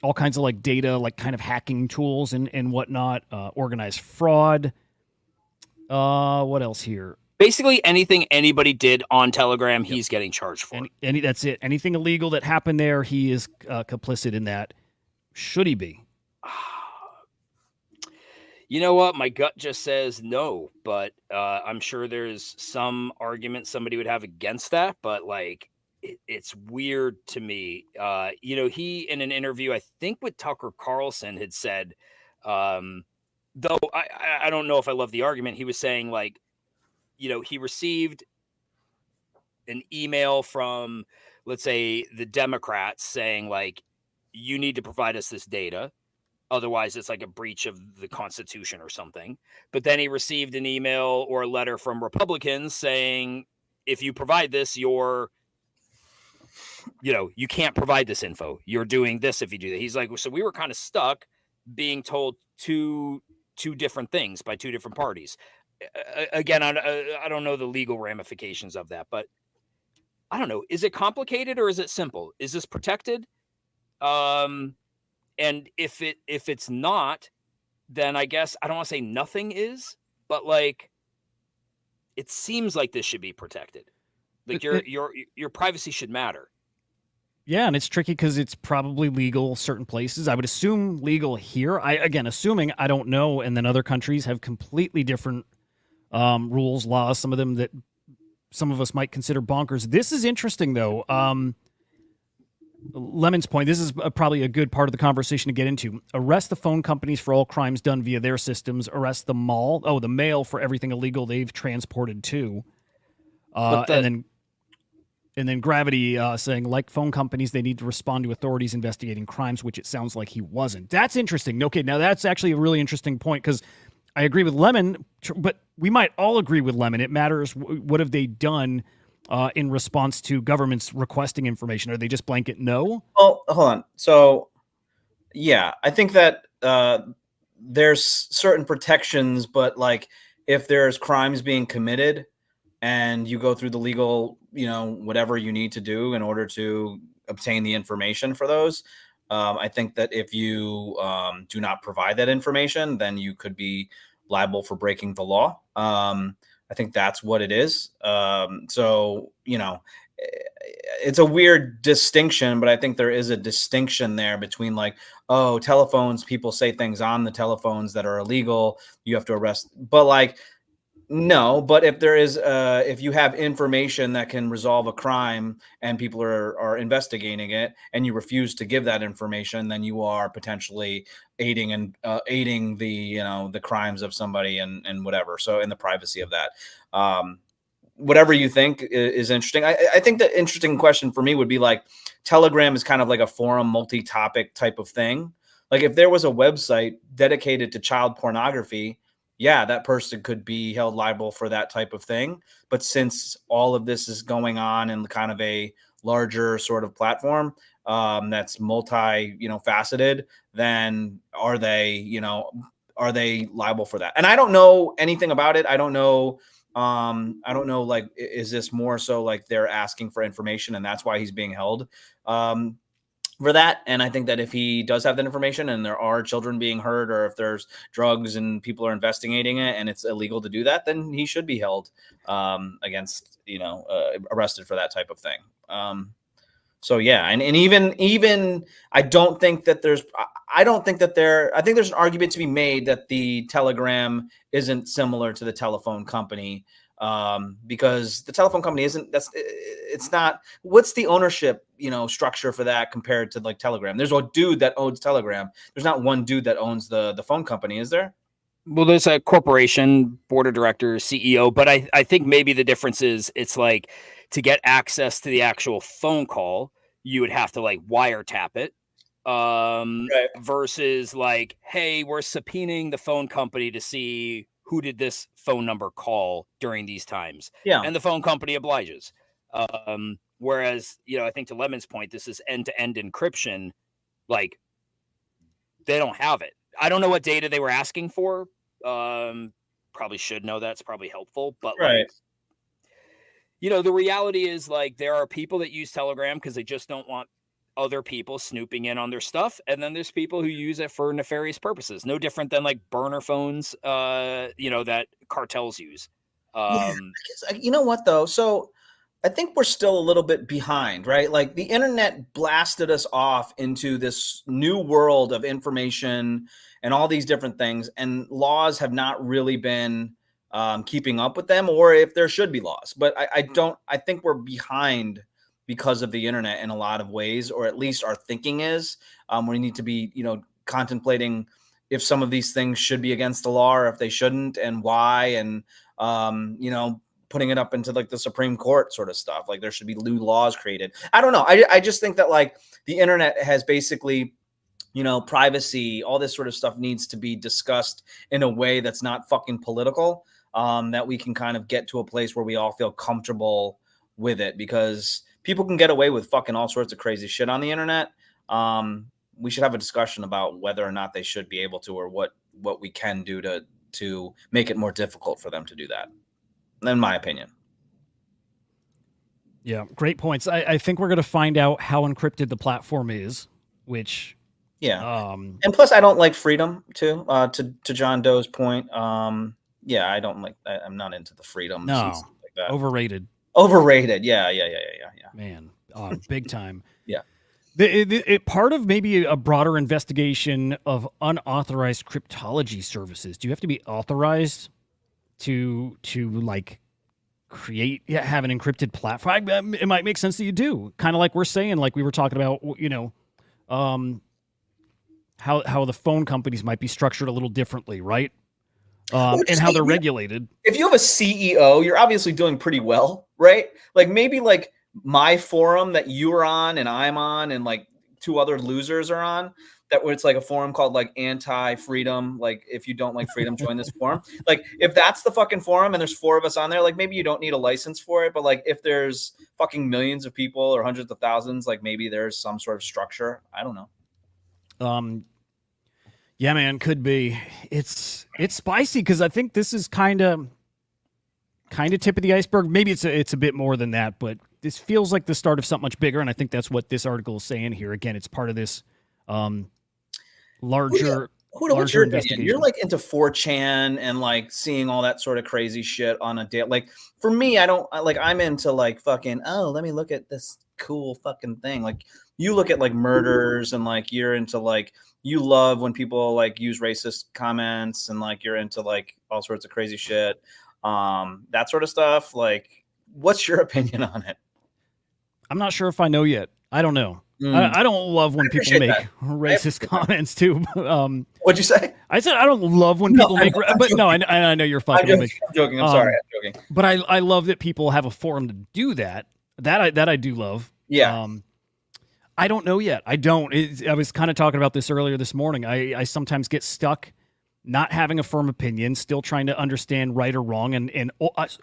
all kinds of like data, like kind of hacking tools and whatnot, organized fraud. What else here? Basically anything anybody did on Telegram, he's getting charged for. That's it. Anything illegal that happened there, he is complicit in that. Should he be? You know what? My gut just says no, but I'm sure there's some argument somebody would have against that. But like, it's weird to me. He in an interview, I think with Tucker Carlson, had said, though I don't know if I love the argument. He was saying like, he received an email from, let's say, the Democrats saying like, you need to provide us this data. Otherwise, it's like a breach of the Constitution or something. But then he received an email or a letter from Republicans saying, if you provide this, you can't provide this info. You're doing this if you do that. He's like, so we were kind of stuck being told two different things by two different parties. Again, I don't know the legal ramifications of that, but I don't know. Is it complicated or is it simple? Is this protected? And if it's not, then I guess I don't want to say nothing is, but like, it seems like this should be protected. Like your privacy should matter. Yeah, and it's tricky because it's probably legal certain places. I would assume legal here. Assuming I don't know, and then other countries have completely different rules, laws. Some of them that some of us might consider bonkers. This is interesting, though. Lemon's point, this is probably a good part of the conversation to get into. Arrest the phone companies for all crimes done via their systems. Arrest the mail for everything illegal they've transported to. And then Gravity saying, like phone companies, they need to respond to authorities investigating crimes, which it sounds like he wasn't. That's interesting. Okay, now that's actually a really interesting point because I agree with Lemon, but we might all agree with Lemon. It matters what have they done in response to governments requesting information. Are they just blanket no? Well, hold on. So, yeah, I think that there's certain protections, but like if there's crimes being committed and you go through the legal, whatever you need to do in order to obtain the information for those, I think that if you do not provide that information, then you could be liable for breaking the law. I think that's what it is. It's a weird distinction, but I think there is a distinction there between like, oh, telephones, people say things on the telephones that are illegal. You have to arrest. But like, No, but if there is, if you have information that can resolve a crime and people are investigating it, and you refuse to give that information, then you are potentially aiding and aiding the the crimes of somebody and whatever. So in the privacy of that, whatever you think is interesting. I think the interesting question for me would be like, Telegram is kind of like a forum, multi-topic type of thing. Like if there was a website dedicated to child pornography, yeah, that person could be held liable for that type of thing. But since all of this is going on in kind of a larger sort of platform that's faceted, then are they liable for that? And I don't know anything about it. I don't know. Like, is this more so like they're asking for information and that's why he's being held for that? And I think that if he does have that information and there are children being hurt, or if there's drugs and people are investigating it and it's illegal to do that, then he should be held arrested for that type of thing. So yeah, and even I don't think that there's I think there's an argument to be made that the Telegram isn't similar to the telephone company, because the telephone company it's not. What's the ownership structure for that compared to like Telegram? There's a dude that owns Telegram. There's not one dude that owns the phone company, is there? Well, there's a corporation, board of directors, CEO, but I think maybe the difference is it's like to get access to the actual phone call, you would have to like wiretap it. Right. Versus like, hey, we're subpoenaing the phone company to see who did this phone number call during these times. Yeah. And the phone company obliges. Whereas, I think to Lemon's point, this is end-to-end encryption. Like, they don't have it. I don't know what data they were asking for. Probably should know. That's probably helpful. But Right. like, the reality is like there are people that use Telegram because they just don't want other people snooping in on their stuff. And then there's people who use it for nefarious purposes. No different than like burner phones, that cartels use. I guess, you know what though? So I think we're still a little bit behind, right? Like the internet blasted us off into this new world of information and all these different things, and laws have not really been keeping up with them, or if there should be laws. But I think we're behind because of the internet in a lot of ways, or at least our thinking is. We need to be, contemplating if some of these things should be against the law or if they shouldn't, and why, and putting it up into like the Supreme Court sort of stuff. Like there should be new laws created. I don't know. I just think that like the internet has basically, privacy, all this sort of stuff needs to be discussed in a way that's not fucking political, that we can kind of get to a place where we all feel comfortable with it, because people can get away with fucking all sorts of crazy shit on the internet. We should have a discussion about whether or not they should be able to, or what we can do to make it more difficult for them to do that, in my opinion. Yeah, great points. I think we're going to find out how encrypted the platform is, which... Yeah. And plus, I don't like freedom, too, to John Doe's point. Yeah, I don't like... I'm not into the freedoms. No, and stuff like that. Overrated. Yeah. Man, big time. Yeah. It part of maybe a broader investigation of unauthorized cryptology services. Do you have to be authorized to like have an encrypted platform? It might make sense that you do. Kind of like we're saying, like we were talking about, how the phone companies might be structured a little differently, right? And how they're regulated. If you have a CEO, you're obviously doing pretty well, right? Like maybe like my forum that you're on and I'm on and like two other losers are on, that where it's like a forum called like anti-freedom. Like if you don't like freedom, join this forum. Like if that's the fucking forum and there's 4 of us on there, like maybe you don't need a license for it. But like if there's fucking millions of people or hundreds of thousands, like maybe there's some sort of structure. I don't know. Yeah, man, could be. It's spicy because I think this is kind of tip of the iceberg. Maybe it's a bit more than that, but this feels like the start of something much bigger, and I think that's what this article is saying here. Again, it's part of this larger. Hudah, what's your opinion? You're like into 4chan and like seeing all that sort of crazy shit on a day. Like for me, I'm into like fucking, let me look at this cool fucking thing. Like you look at like murders and like you're into like, you love when people like use racist comments and like you're into like all sorts of crazy shit. that sort of stuff. Like, what's your opinion on it? I'm not sure if I know yet. I don't know. Mm. I don't love when people make that. racist comments too. What'd you say? I said I don't love when people make, but no, I know you're fucking with me. I'm joking. I'm sorry. I'm joking. But I love that people have a forum to do that. That I do love. Yeah. I don't know yet. I don't. I was kind of talking about this earlier this morning. I sometimes get stuck not having a firm opinion, still trying to understand right or wrong, and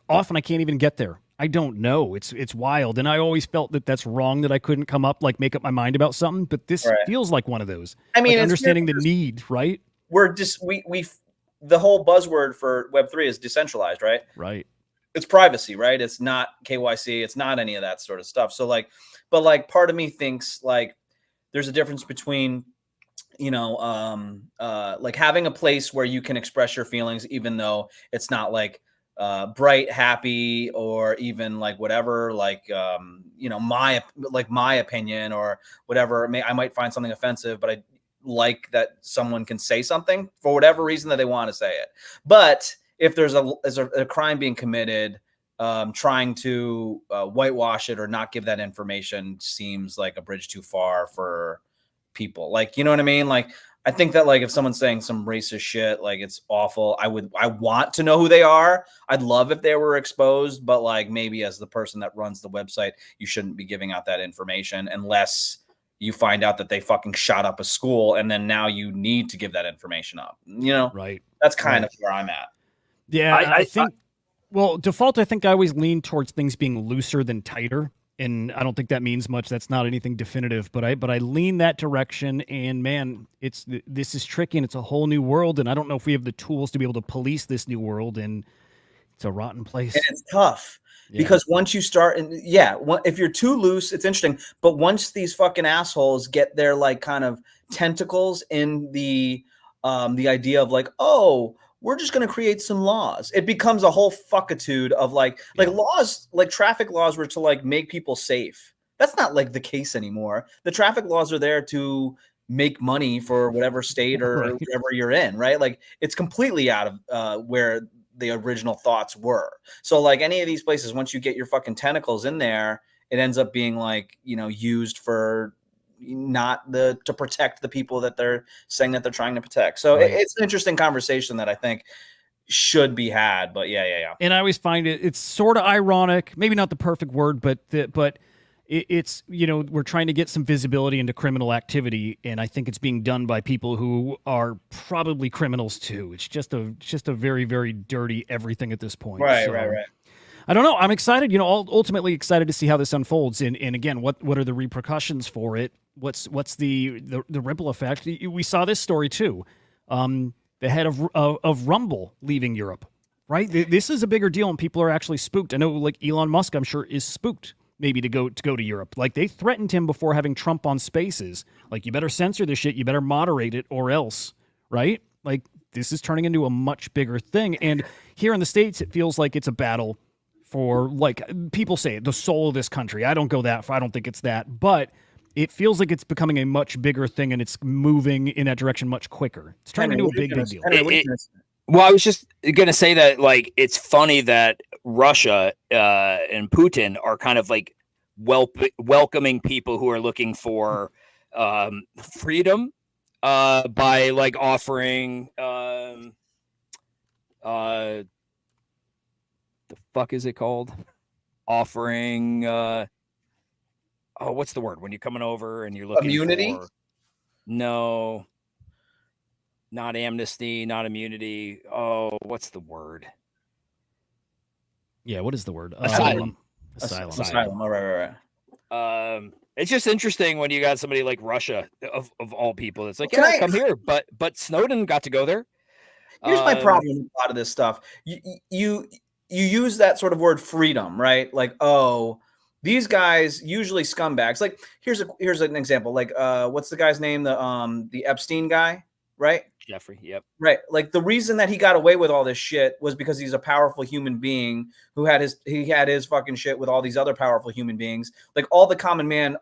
often I can't even get there. I don't know. It's wild, and I always felt that that's wrong, that I couldn't make up my mind about something. But this feels like one of those. I mean, like understanding the need, right? We're just the whole buzzword for Web3 is decentralized, right? Right. It's privacy, right? It's not KYC. It's not any of that sort of stuff. So part of me thinks like there's a difference between, like having a place where you can express your feelings, even though it's not like bright, happy, or even like whatever, like, my opinion or whatever. I might find something offensive, but I like that someone can say something for whatever reason that they want to say it. But if there's a crime being committed, trying to whitewash it or not give that information seems like a bridge too far for people. Like, you know what I mean? Like, I think that like if someone's saying some racist shit, like it's awful. I want to know who they are. I'd love if they were exposed, but like maybe as the person that runs the website, you shouldn't be giving out that information unless you find out that they fucking shot up a school and then now you need to give that information up. Right. That's kind of where I'm at. Yeah, I think. Well, default, I think I always lean towards things being looser than tighter. And I don't think that means much. That's not anything definitive, but I lean that direction. And man, this is tricky, and it's a whole new world. And I don't know if we have the tools to be able to police this new world. And it's a rotten place. And it's tough because once you start, if you're too loose, it's interesting. But once these fucking assholes get their like kind of tentacles in the idea of like, oh, we're just going to create some laws. It becomes a whole fuckitude of like laws, like traffic laws were to like make people safe. That's not like the case anymore. The traffic laws are there to make money for whatever state or whatever you're in, right? Like it's completely out of where the original thoughts were. So like any of these places, once you get your fucking tentacles in there, it ends up being like, used for to protect the people that they're saying that they're trying to protect. So it's an interesting conversation that I think should be had, but yeah. And I always find it's sort of ironic, maybe not the perfect word, but it's, we're trying to get some visibility into criminal activity. And I think it's being done by people who are probably criminals too. It's just a very, very dirty everything at this point. Right. I don't know. I'm excited, ultimately excited to see how this unfolds. And again, what are the repercussions for it? What's the ripple effect? We saw this story too. The head of Rumble leaving Europe, right? This is a bigger deal, and people are actually spooked. I know, like Elon Musk, I'm sure is spooked maybe to go to Europe. Like they threatened him before having Trump on Spaces. Like you better censor this shit, you better moderate it, or else, right? Like this is turning into a much bigger thing. And here in the States, it feels like it's a battle for, like people say, the soul of this country. I don't go that far. I don't think it's that, but it feels like it's becoming a much bigger thing, and it's moving in that direction much quicker. It's turning into a big deal. Well, I was just going to say that, like, it's funny that Russia and Putin are kind of like welcoming people who are looking for freedom by like offering the fuck is it called? Offering what's the word when you're coming over and you're looking immunity? No, not amnesty, not immunity. Oh, what's the word? Yeah, what is the word? Asylum. Asylum. All right. It's just interesting when you got somebody like Russia of all people. It's like, come here, but Snowden got to go there. Here's my problem with a lot of this stuff. You use that sort of word freedom, right? Like, oh, these guys usually scumbags. Like, here's an example. Like, what's the guy's name? The Epstein guy, right? Jeffrey. Yep. Right. Like the reason that he got away with all this shit was because he's a powerful human being who had his fucking shit with all these other powerful human beings. Like all the common man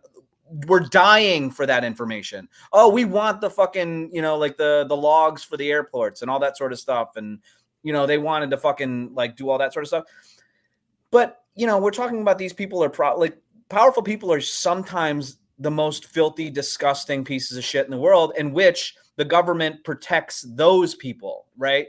were dying for that information. Oh, we want the fucking, like the logs for the airports and all that sort of stuff. And You know, they wanted to fucking like do all that sort of stuff. But, you know, we're talking about these people are like powerful people are sometimes the most filthy, disgusting pieces of shit in the world, in which the government protects those people, right?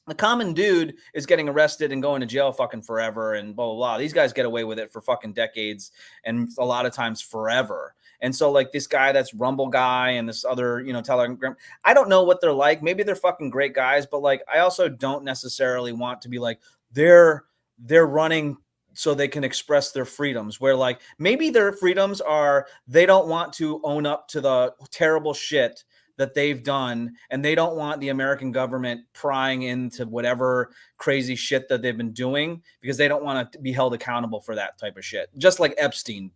The common dude is getting arrested and going to jail fucking forever and blah, blah, blah. These guys get away with it for fucking decades and a lot of times forever. And so like this guy that's Rumble guy and this other, you know, Telegram, I don't know what they're like. Maybe they're fucking great guys, but like I also don't necessarily want to be like they're running so they can express their freedoms, where like maybe their freedoms are they don't want to own up to the terrible shit that they've done, and they don't want the American government prying into whatever crazy shit that they've been doing because they don't want to be held accountable for that type of shit. Just like Epstein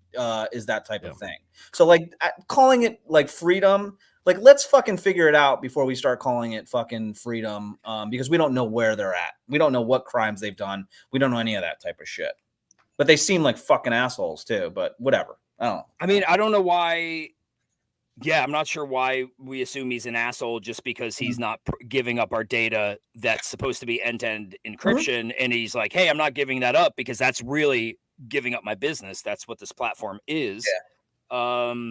is that type of thing. So like calling it like freedom, like let's fucking figure it out before we start calling it fucking freedom, because we don't know where they're at. We don't know what crimes they've done. We don't know any of that type of shit. But they seem like fucking assholes too, but whatever. I don't know. I mean, I don't know why. Yeah, I'm not sure why we assume he's an asshole just because he's not giving up our data that's supposed to be end-to-end encryption. And he's like, hey, I'm not giving that up because that's really giving up my business. That's what this platform is. Yeah.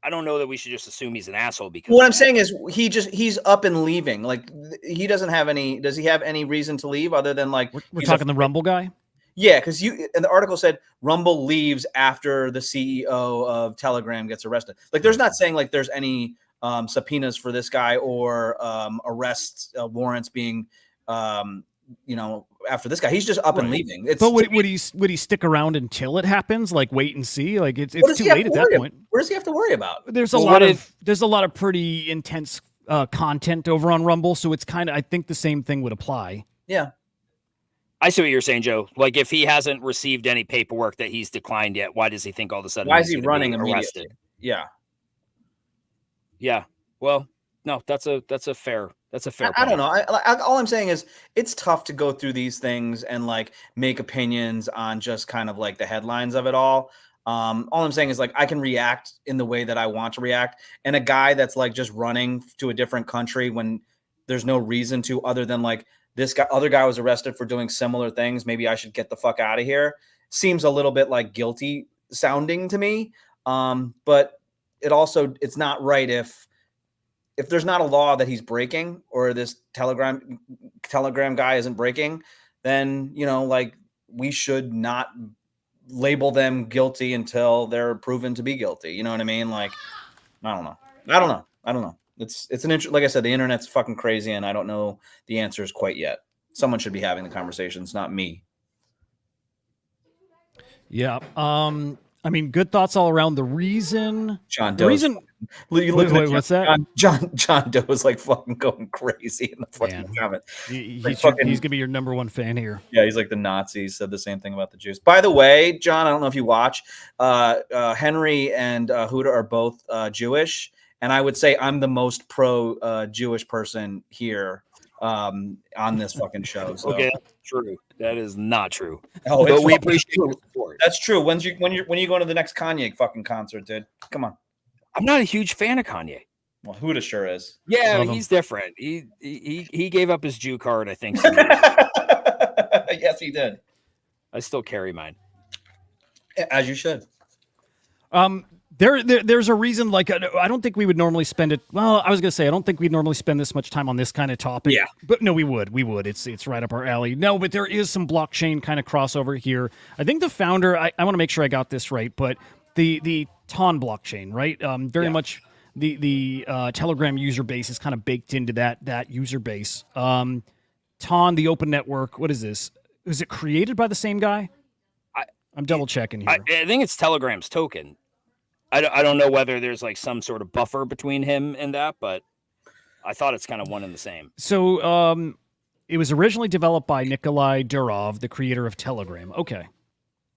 I don't know that we should just assume he's an asshole because what I'm saying is he's up and leaving. Like he doesn't have any, does he have any reason to leave other than like we're talking the Rumble guy? Yeah, because and the article said Rumble leaves after the CEO of Telegram gets arrested. Like, there's not saying like there's any subpoenas for this guy or arrest warrants being, you know, after this guy. He's just up and leaving. But would he stick around until it happens? Like, wait and see. Like, it's too late at that point. What does he have to worry about? There's a lot of pretty intense content over on Rumble, so it's kind of I think the same thing would apply. Yeah. I see what you're saying, Joe. Like, if he hasn't received any paperwork that he's declined yet, why does he think all of a sudden? Why is he running immediately? Yeah. Yeah. Well, no, that's a fair. That's a fair. I don't know. All I'm saying is it's tough to go through these things and like make opinions on just kind of like the headlines of it all. All I'm saying is like I can react in the way that I want to react, and a guy that's like just running to a different country when there's no reason to other than like. This other guy was arrested for doing similar things. Maybe I should get the fuck out of here. Seems a little bit like guilty sounding to me. But it's not right if there's not a law that he's breaking or this Telegram guy isn't breaking, then, you know, like we should not label them guilty until they're proven to be guilty. You know what I mean? Like, I don't know. It's like I said, the internet's fucking crazy, and I don't know the answers quite yet. Someone should be having the conversations, not me. Yeah. I mean, good thoughts all around. The reason, John Doe. Doe. Wait, what's that? John Doe is like fucking going crazy in the fucking comment. He's gonna be your number one fan here. Yeah, he's like the Nazis. Said the same thing about the Jews. By the way, John, I don't know if you watch. Henry and Hudah are both Jewish. And I would say I'm the most pro Jewish person here on this fucking show. So. Okay, that's true. That is not true. Oh, but we appreciate your support. That's true. When you go to the next Kanye fucking concert, dude? Come on. I'm not a huge fan of Kanye. Well, Hudah sure is. Yeah, he's different. He gave up his Jew card, I think. Yes, he did. I still carry mine. As you should. There's a reason, like, I don't think we would normally spend it. Well, I was going to say, I don't think we'd normally spend this much time on this kind of topic. Yeah. But no, we would. It's right up our alley. No, but there is some blockchain kind of crossover here. I think the founder, I want to make sure I got this right, but the TON blockchain, right? Very much the Telegram user base is kind of baked into that user base. TON, the open network, what is this? Was it created by the same guy? I'm double checking here. I think it's Telegram's token. I don't know whether there's like some sort of buffer between him and that, but I thought it's kind of one and the same. So it was originally developed by Nikolai Durov, the creator of Telegram. Okay.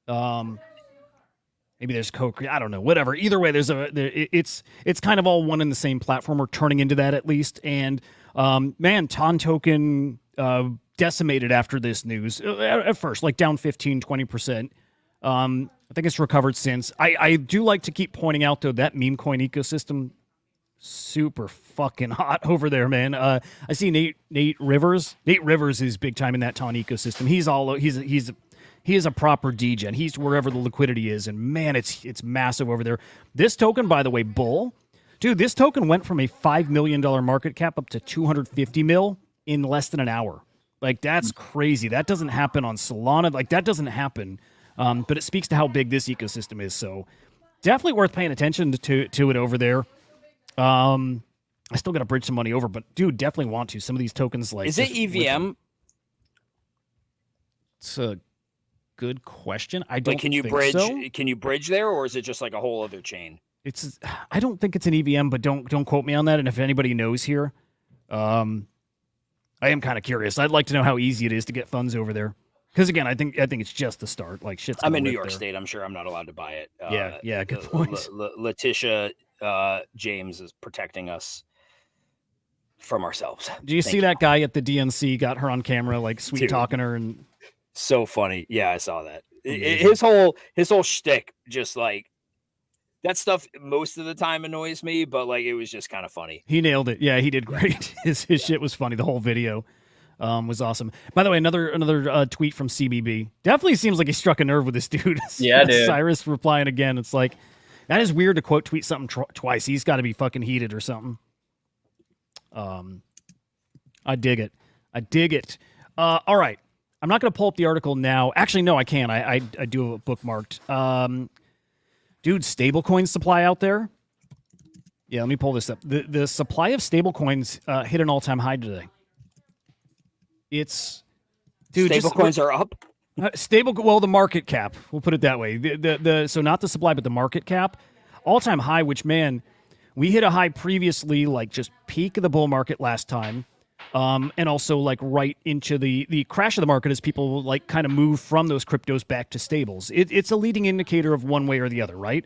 Maybe there's I don't know, whatever. Either way, it's kind of all one and the same platform, or turning into that at least. And man, TON token decimated after this news at first, like down 15-20%. I think it's recovered since. I do like to keep pointing out, though, that meme coin ecosystem, super fucking hot over there, man. I see Nate Rivers. Nate Rivers is big time in that ton ecosystem. He is a proper degen. He's wherever the liquidity is, and man, it's massive over there. This token, by the way, Bull, dude, this token went from a $5 million market cap up to 250 mil in less than an hour. Like, that's crazy. That doesn't happen on Solana. Like, that doesn't happen. But it speaks to how big this ecosystem is. So definitely worth paying attention to it over there. I still got to bridge some money over, but dude, definitely want to. Some of these tokens, like, Is it EVM? It's a good question. I don't. Like, can you think bridge? so. Can you bridge there, or is it just like a whole other chain? I don't think it's an EVM, but don't quote me on that. And if anybody knows here, I am kind of curious. I'd like to know how easy it is to get funds over there. Because again, I think it's just the start. Like, shit's. I'm in New lit York there. State. I'm sure I'm not allowed to buy it. Yeah, good point. Letitia James is protecting us from ourselves. Do you see that guy at the DNC got her on camera, like sweet talking her, and so funny? Yeah, I saw that. Amazing. His whole shtick, just like that stuff, most of the time annoys me, but like it was just kind of funny. He nailed it. Yeah, he did great. His shit was funny. The whole video was awesome. By the way, another tweet from CBB. Definitely seems like he struck a nerve with this dude. Yeah, dude. Cyrus replying again. It's like, that is weird to quote tweet something twice. He's got to be fucking heated or something. I dig it. All right. I'm not going to pull up the article now. Actually, no, I can. I do have it bookmarked. Dude, stablecoin supply out there. Yeah, let me pull this up. The supply of stablecoins hit an all-time high today. It's, dude, Stablecoins are up. Well, the market cap. We'll put it that way. So not the supply, but the market cap, all-time high. Which, man, we hit a high previously, like just peak of the bull market last time, and also like right into the crash of the market as people like kind of move from those cryptos back to stables. It's a leading indicator of one way or the other, right?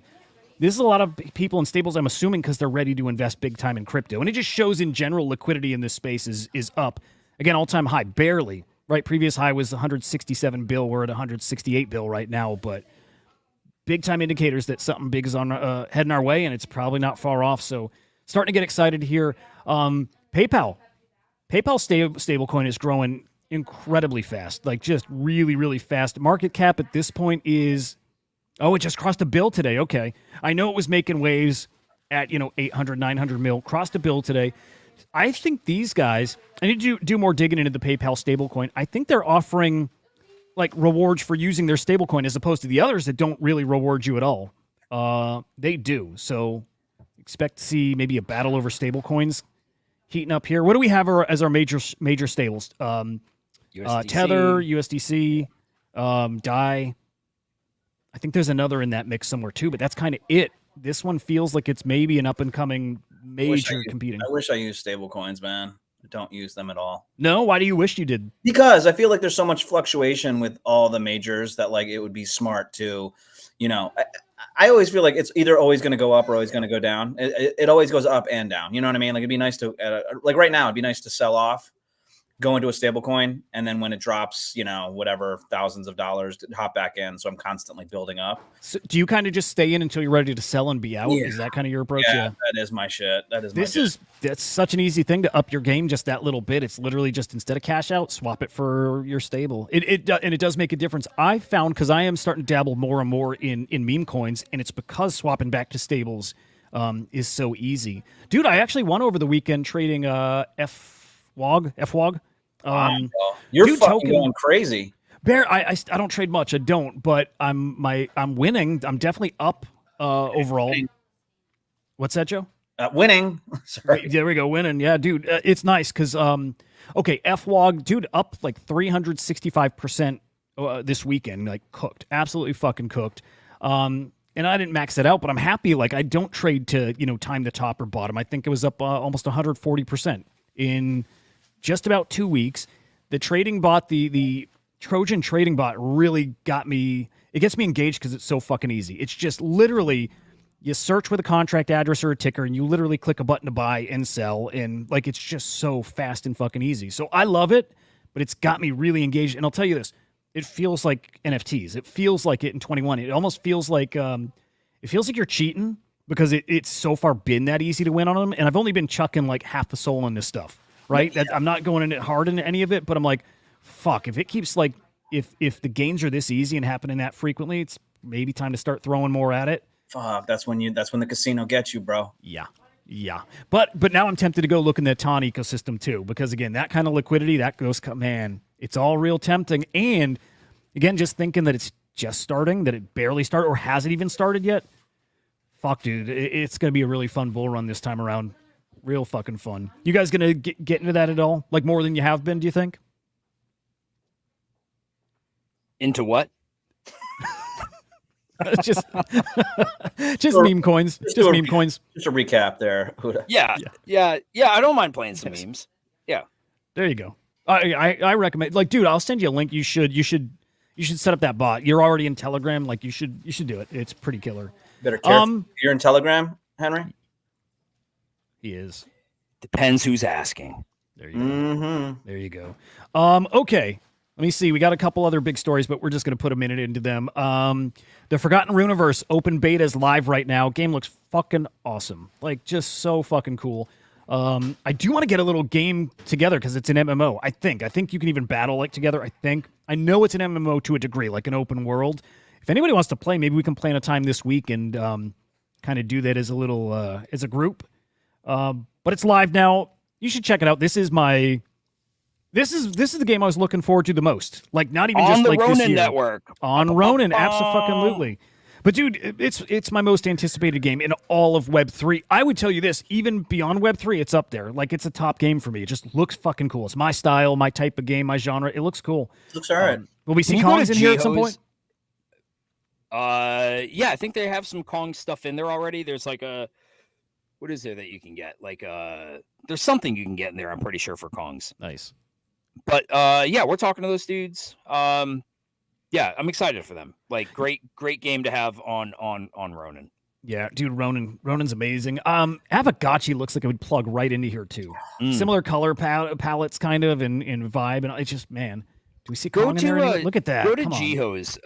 This is a lot of people in stables, I'm assuming, because they're ready to invest big time in crypto, and it just shows in general liquidity in this space is up. Again, all-time high, barely. Right, previous high was 167 bill. We're at 168 bill right now, but big time indicators that something big is on heading our way, and it's probably not far off. So, starting to get excited here. PayPal stablecoin is growing incredibly fast, like just really, really fast. Market cap at this point is, it just crossed a bill today. Okay, I know it was making waves at 800, 900 mil. Crossed a bill today. I think these guys, I need to do more digging into the PayPal stablecoin. I think they're offering like rewards for using their stablecoin as opposed to the others that don't really reward you at all. They do. So expect to see maybe a battle over stablecoins heating up here. What do we have as our major stables? USDC. Tether, USDC, DAI. I think there's another in that mix somewhere too, but that's kind of it. This one feels like it's maybe an up-and-coming major competing. I wish I used stable coins, man. I don't use them at all. No? Why do you wish you did? Because I feel like there's so much fluctuation with all the majors that like it would be smart to, I always feel like it's either always going to go up or always going to go down. It always goes up and down. You know what I mean? Like it'd be nice to, like right now, it'd be nice to sell off, go into a stable coin, and then when it drops, whatever, thousands of dollars, to hop back in. So I'm constantly building up. So do you kind of just stay in until you're ready to sell and be out? Yeah. Is that kind of your approach? Yeah, that is my shit. That's such an easy thing to up your game just that little bit. It's literally just instead of cash out, swap it for your stable. And it does make a difference. I found, because I am starting to dabble more and more in meme coins, and it's because swapping back to stables is so easy. Dude, I actually won over the weekend trading FWOG. You're fucking going crazy. Bear, I don't trade much. I don't, but I'm winning. I'm definitely up overall. Winning. What's that, Joe? Winning. Sorry. There we go. Winning. Yeah, dude. It's nice because FWOG, dude, up like 365% this weekend. Like cooked. Absolutely fucking cooked. And I didn't max it out, but I'm happy. Like I don't trade to time the top or bottom. I think it was up almost 140% in just about 2 weeks. The trading bot, the Trojan trading bot really got me. It gets me engaged because it's so fucking easy. It's just literally you search with a contract address or a ticker and you literally click a button to buy and sell. And like, it's just so fast and fucking easy. So I love it, but it's got me really engaged. And I'll tell you this, it feels like NFTs. It feels like it in 21. It almost feels like, you're cheating because it's so far been that easy to win on them, and I've only been chucking like half the soul in this stuff, right? I'm not going in it hard into any of it, but I'm like, fuck, if it keeps like if the gains are this easy and happening that frequently, it's maybe time to start throwing more at it. Fuck, that's when the casino gets you, bro. Yeah. But now I'm tempted to go look in the Ton ecosystem too, because again, that kind of liquidity, that goes, man, it's all real tempting. And again, just thinking that it's just starting, that it barely started or hasn't even started yet. Fuck, dude, it's going to be a really fun bull run this time around. Real fucking fun. You guys going to get into that at all? Like more than you have been, do you think? Into what? just meme coins. Just meme coins. Just a recap there, Hudah. Yeah. I don't mind playing some memes. Yeah. There you go. I recommend. Like, dude, I'll send you a link. You should set up that bot. You're already in Telegram. Like, you should do it. It's pretty killer. Better care. You're in Telegram, Henry? He is. Depends who's asking. There you go. There you go. Okay. Let me see. We got a couple other big stories, but we're just going to put a minute into them. The Forgotten Runeverse open beta is live right now. Game looks fucking awesome. Like, just so fucking cool. I do want to get a little game together because it's an MMO. I think you can even battle like together. I know it's an MMO to a degree, like an open world. If anybody wants to play, maybe we can plan a time this week and kind of do that as a little as a group. But it's live now. You should check it out. This is the game I was looking forward to the most. Like, not even on just the like Ronin this year. network. On Ronin, absolutely. But dude, it's my most anticipated game in all of Web3. I would tell you this, even beyond Web3, it's up there. Like, it's a top game for me. It just looks fucking cool. It's my style, my type of game, my genre. It looks cool. Looks all right. Will we see Kongs in here at some point? Yeah, I think they have some Kong stuff in there already. There's like what is there that you can get? Like there's something you can get in there, I'm pretty sure, for Kongs. Nice. But yeah, we're talking to those dudes. Yeah, I'm excited for them. Like, great game to have on Ronin. Yeah, dude, Ronin's amazing. Avagachi looks like it would plug right into here too. Similar color palettes, kind of, and vibe, and it's just, man. Do we see Kong in there? Look at that. Go to Jiho's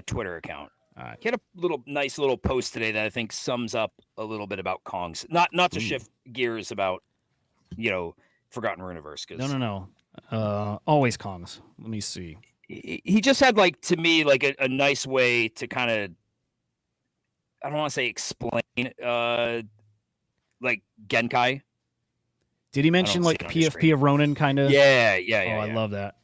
Twitter account. Right. He had a nice little post today that I think sums up a little bit about Kongs. Not to shift gears about, Forgotten Runeverse. No. Always Kongs. Let me see. He just had, like, to me, like a nice way to kind of, I don't want to say explain, like Genkai. Did he mention like PFP of Ronin kind of? Yeah. I love that.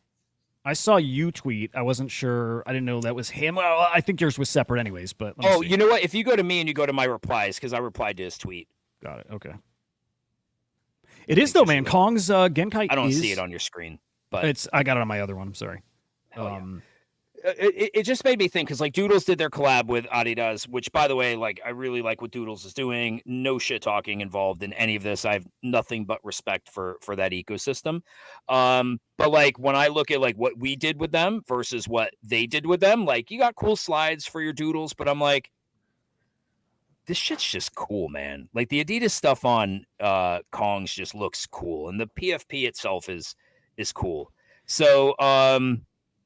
I saw you tweet. I wasn't sure. I didn't know that was him. Well, I think yours was separate anyways, but let me see. You know what? If you go to me and you go to my replies, because I replied to his tweet. Got it. Okay. It is though, man. Kong's Genkai. I don't see it on your screen, but I got it on my other one. I'm sorry. It just made me think, because like Doodles did their collab with Adidas, which, by the way, like, I really like what Doodles is doing. No shit talking involved in any of this. I have nothing but respect for that ecosystem. But like, when I look at like what we did with them versus what they did with them, like, you got cool slides for your Doodles, but I'm like, this shit's just cool, man. Like, the Adidas stuff on Kongs just looks cool, and the PFP itself is cool. So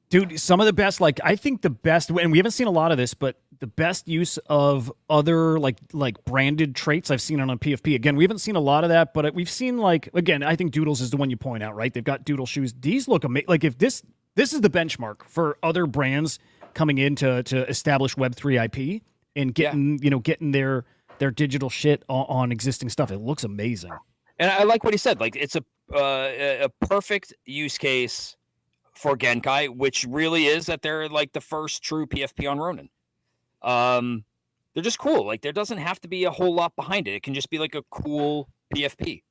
dude, some of the best, like, I think the best, and we haven't seen a lot of this, but the best use of other like branded traits I've seen on a PFP. Again, we haven't seen a lot of that, but we've seen, like, again, I think Doodles is the one you point out, right? They've got Doodle shoes. These look amazing. Like, if this is the benchmark for other brands coming in to establish Web3 IP and getting their digital shit on existing stuff. It looks amazing. And I like what he said. Like, it's a perfect use case for Genkai, which really is that they're like the first true PFP on Ronin. They're just cool. Like, there doesn't have to be a whole lot behind it. It can just be like a cool PFP.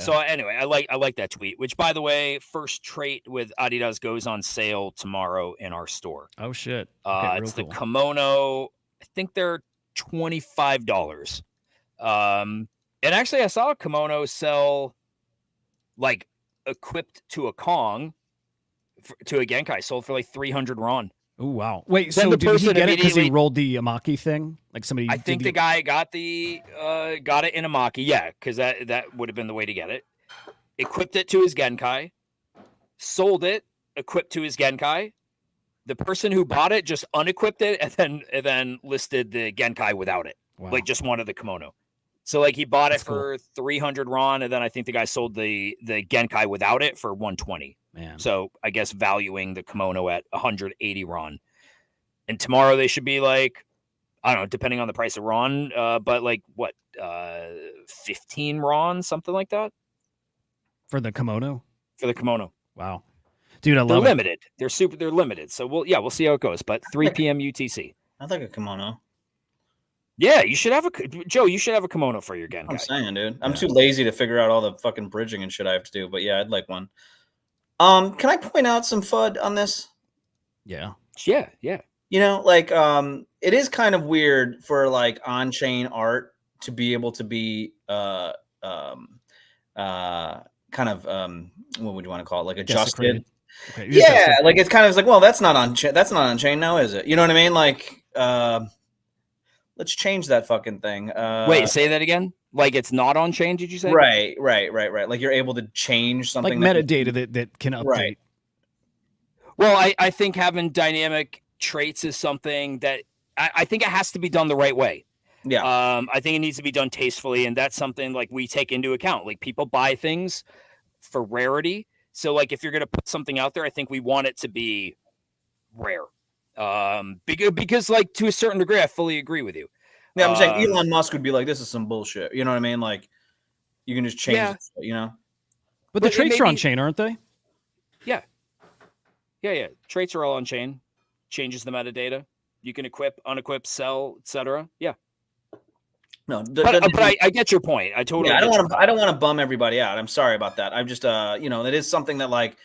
So anyway, I like that tweet, which, by the way, first trait with Adidas goes on sale tomorrow in our store. Oh shit. Okay, it's cool. The kimono. I think they're $25. And actually I saw a kimono sell, like, equipped to a Kong, to a Genkai, sold for like 300 RON. Oh wow! Wait, then so did he get it because he rolled the Amaki thing? Like, somebody? I think the guy got it in Amaki. Yeah, because that would have been the way to get it. Equipped it to his Genkai, sold it, equipped to his Genkai. The person who bought it just unequipped it and then listed the Genkai without it. Wow. Like just wanted the kimono. So like he bought That's it for 300 RON, and then I think the guy sold the Genkai without it for 120. Man. So I guess valuing the kimono at 180 RON. And tomorrow they should be like, I don't know, depending on the price of RON, but like what, 15 RON, something like that For the kimono? for the kimono. Wow. Dude, I They're love it. limited. They're limited. So we'll see how it goes. But 3 p.m. UTC. I like a kimono. Yeah, you should have Joe. You should have a kimono for your Genkai. I'm saying, dude. I'm too lazy to figure out all the fucking bridging and shit I have to do. But yeah, I'd like one. Can I point out some FUD on this? Yeah. Yeah. You know, like it is kind of weird for like on-chain art to be able to be kind of what would you want to call it? Like adjusted. Desecrated. Okay. Yeah, like it's kind of like, well, that's not on chain now, is it? You know what I mean? Like let's change that fucking thing. Wait, say that again. Like it's not on chain, did you say? Right. Like you're able to change something like metadata that can update. Right. Well, I think having dynamic traits is something that I think it has to be done the right way. Yeah. I think it needs to be done tastefully, and that's something like we take into account. Like people buy things for rarity. So like if you're gonna put something out there, I think we want it to be rare. Because like to a certain degree, I fully agree with you. Yeah, I'm saying Elon Musk would be like, this is some bullshit. You know what I mean? Like you can just change it, you know? But the traits are on chain, aren't they? Yeah. Traits are all on chain. Changes the metadata. You can equip, unequip, sell, etc. Yeah. No, but I get your point. I totally. Yeah, I don't want to bum everybody out. I'm sorry about that. I'm just you know, that is something that like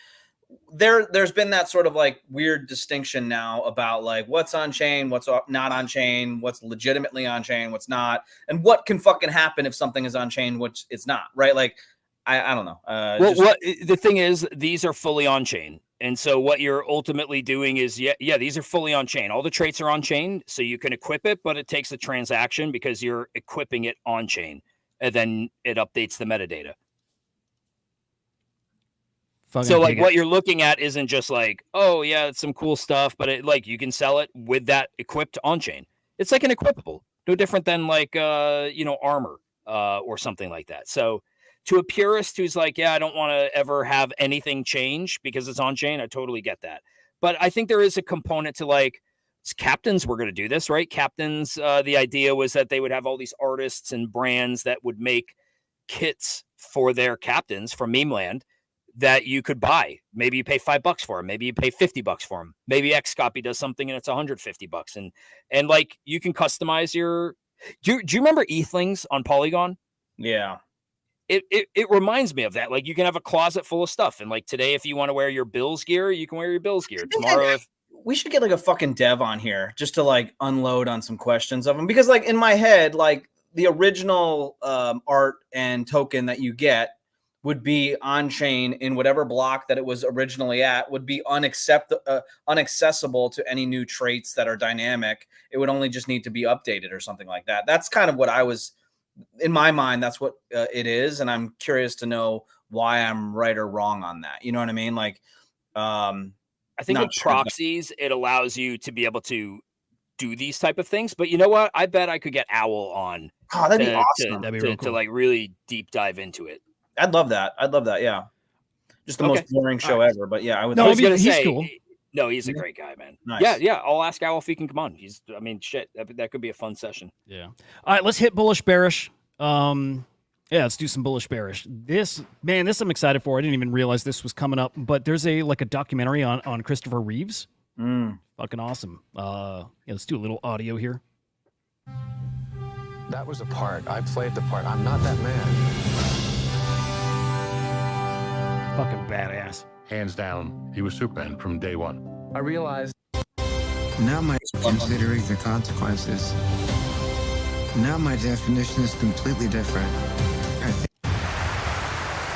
there's been that sort of like weird distinction now about like what's on chain, what's not on chain, what's legitimately on chain, what's not, and what can fucking happen if something is on chain, which it's not, right? Like I don't know. Well, what the thing is, these are fully on chain. And so what you're ultimately doing is, these are fully on chain. All the traits are on chain, so you can equip it, but it takes a transaction because you're equipping it on chain, and then it updates the metadata. So like what you're looking at isn't just like, oh yeah, it's some cool stuff, but it like you can sell it with that equipped on chain. It's like an equipable, no different than like armor or something like that. So to a purist who's like, yeah, I don't want to ever have anything change because it's on chain, I totally get that. But I think there is a component to like captains were going to do this, right? Captains, the idea was that they would have all these artists and brands that would make kits for their captains from meme land that you could buy. Maybe you pay $5 for them. Maybe you pay $50 for them. Maybe Xcopy does something and it's $150. And like you can customize your. Do you remember Ethlings on Polygon? Yeah. It reminds me of that. Like you can have a closet full of stuff, and like today, if you want to wear your Bills gear, you can wear your Bills gear. Tomorrow, we should get like a fucking dev on here just to like unload on some questions of them, because like in my head, like the original art and token that you get would be on chain in whatever block that it was originally at, would be unaccessible to any new traits that are dynamic. It would only just need to be updated or something like that. That's kind of what I was. In my mind, that's what it is, and I'm curious to know why I'm right or wrong on that. You know what I mean? Like, I think with proxies, it allows you to be able to do these type of things. But you know what? I bet I could get Owl on. Oh, that'd be awesome. That'd be really cool. To like really deep dive into it. I'd love that. Yeah, just the most boring show ever. But yeah, I would. No, I was gonna he's say, cool. No, he's a great guy, man. Nice. Yeah. I'll ask Owl if he can come on. Shit. That could be a fun session. Yeah. All right, let's hit bullish bearish. Let's do some bullish bearish. This I'm excited for. I didn't even realize this was coming up, but there's a documentary on Christopher Reeves. Fucking awesome. Let's do a little audio here. That was a part. I played the part. I'm not that man. Fucking badass. Hands down, he was Superman from day one. I realized. Now my considering the consequences. Now my definition is completely different.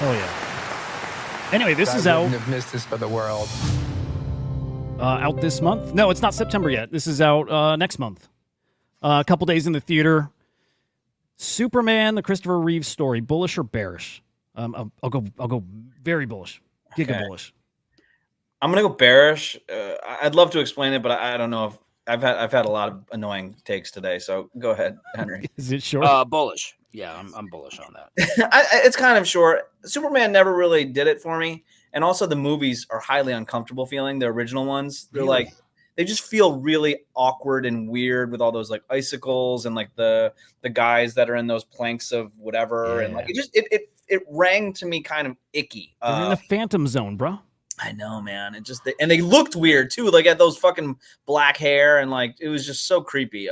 Oh yeah. Anyway, this is out. Wouldn't have missed this for the world. Out this month? No, it's not September yet. This is out next month. A couple days in the theater. Superman, the Christopher Reeves story, bullish or bearish? I'll go very bullish. Giga bullish. I'm gonna go bearish. I'd love to explain it, but I don't know if I've had a lot of annoying takes today. So go ahead, Henry. Is it short? Bullish. Yeah, I'm bullish on that. It's kind of short. Superman never really did it for me, and also the movies are highly uncomfortable feeling. The original ones, they're like they just feel really awkward and weird with all those like icicles and like the guys that are in those planks of whatever, and like it rang to me kind of icky. They're in the Phantom Zone, bro. I know, man. It just and they looked weird too. Like at those fucking black hair and like it was just so creepy.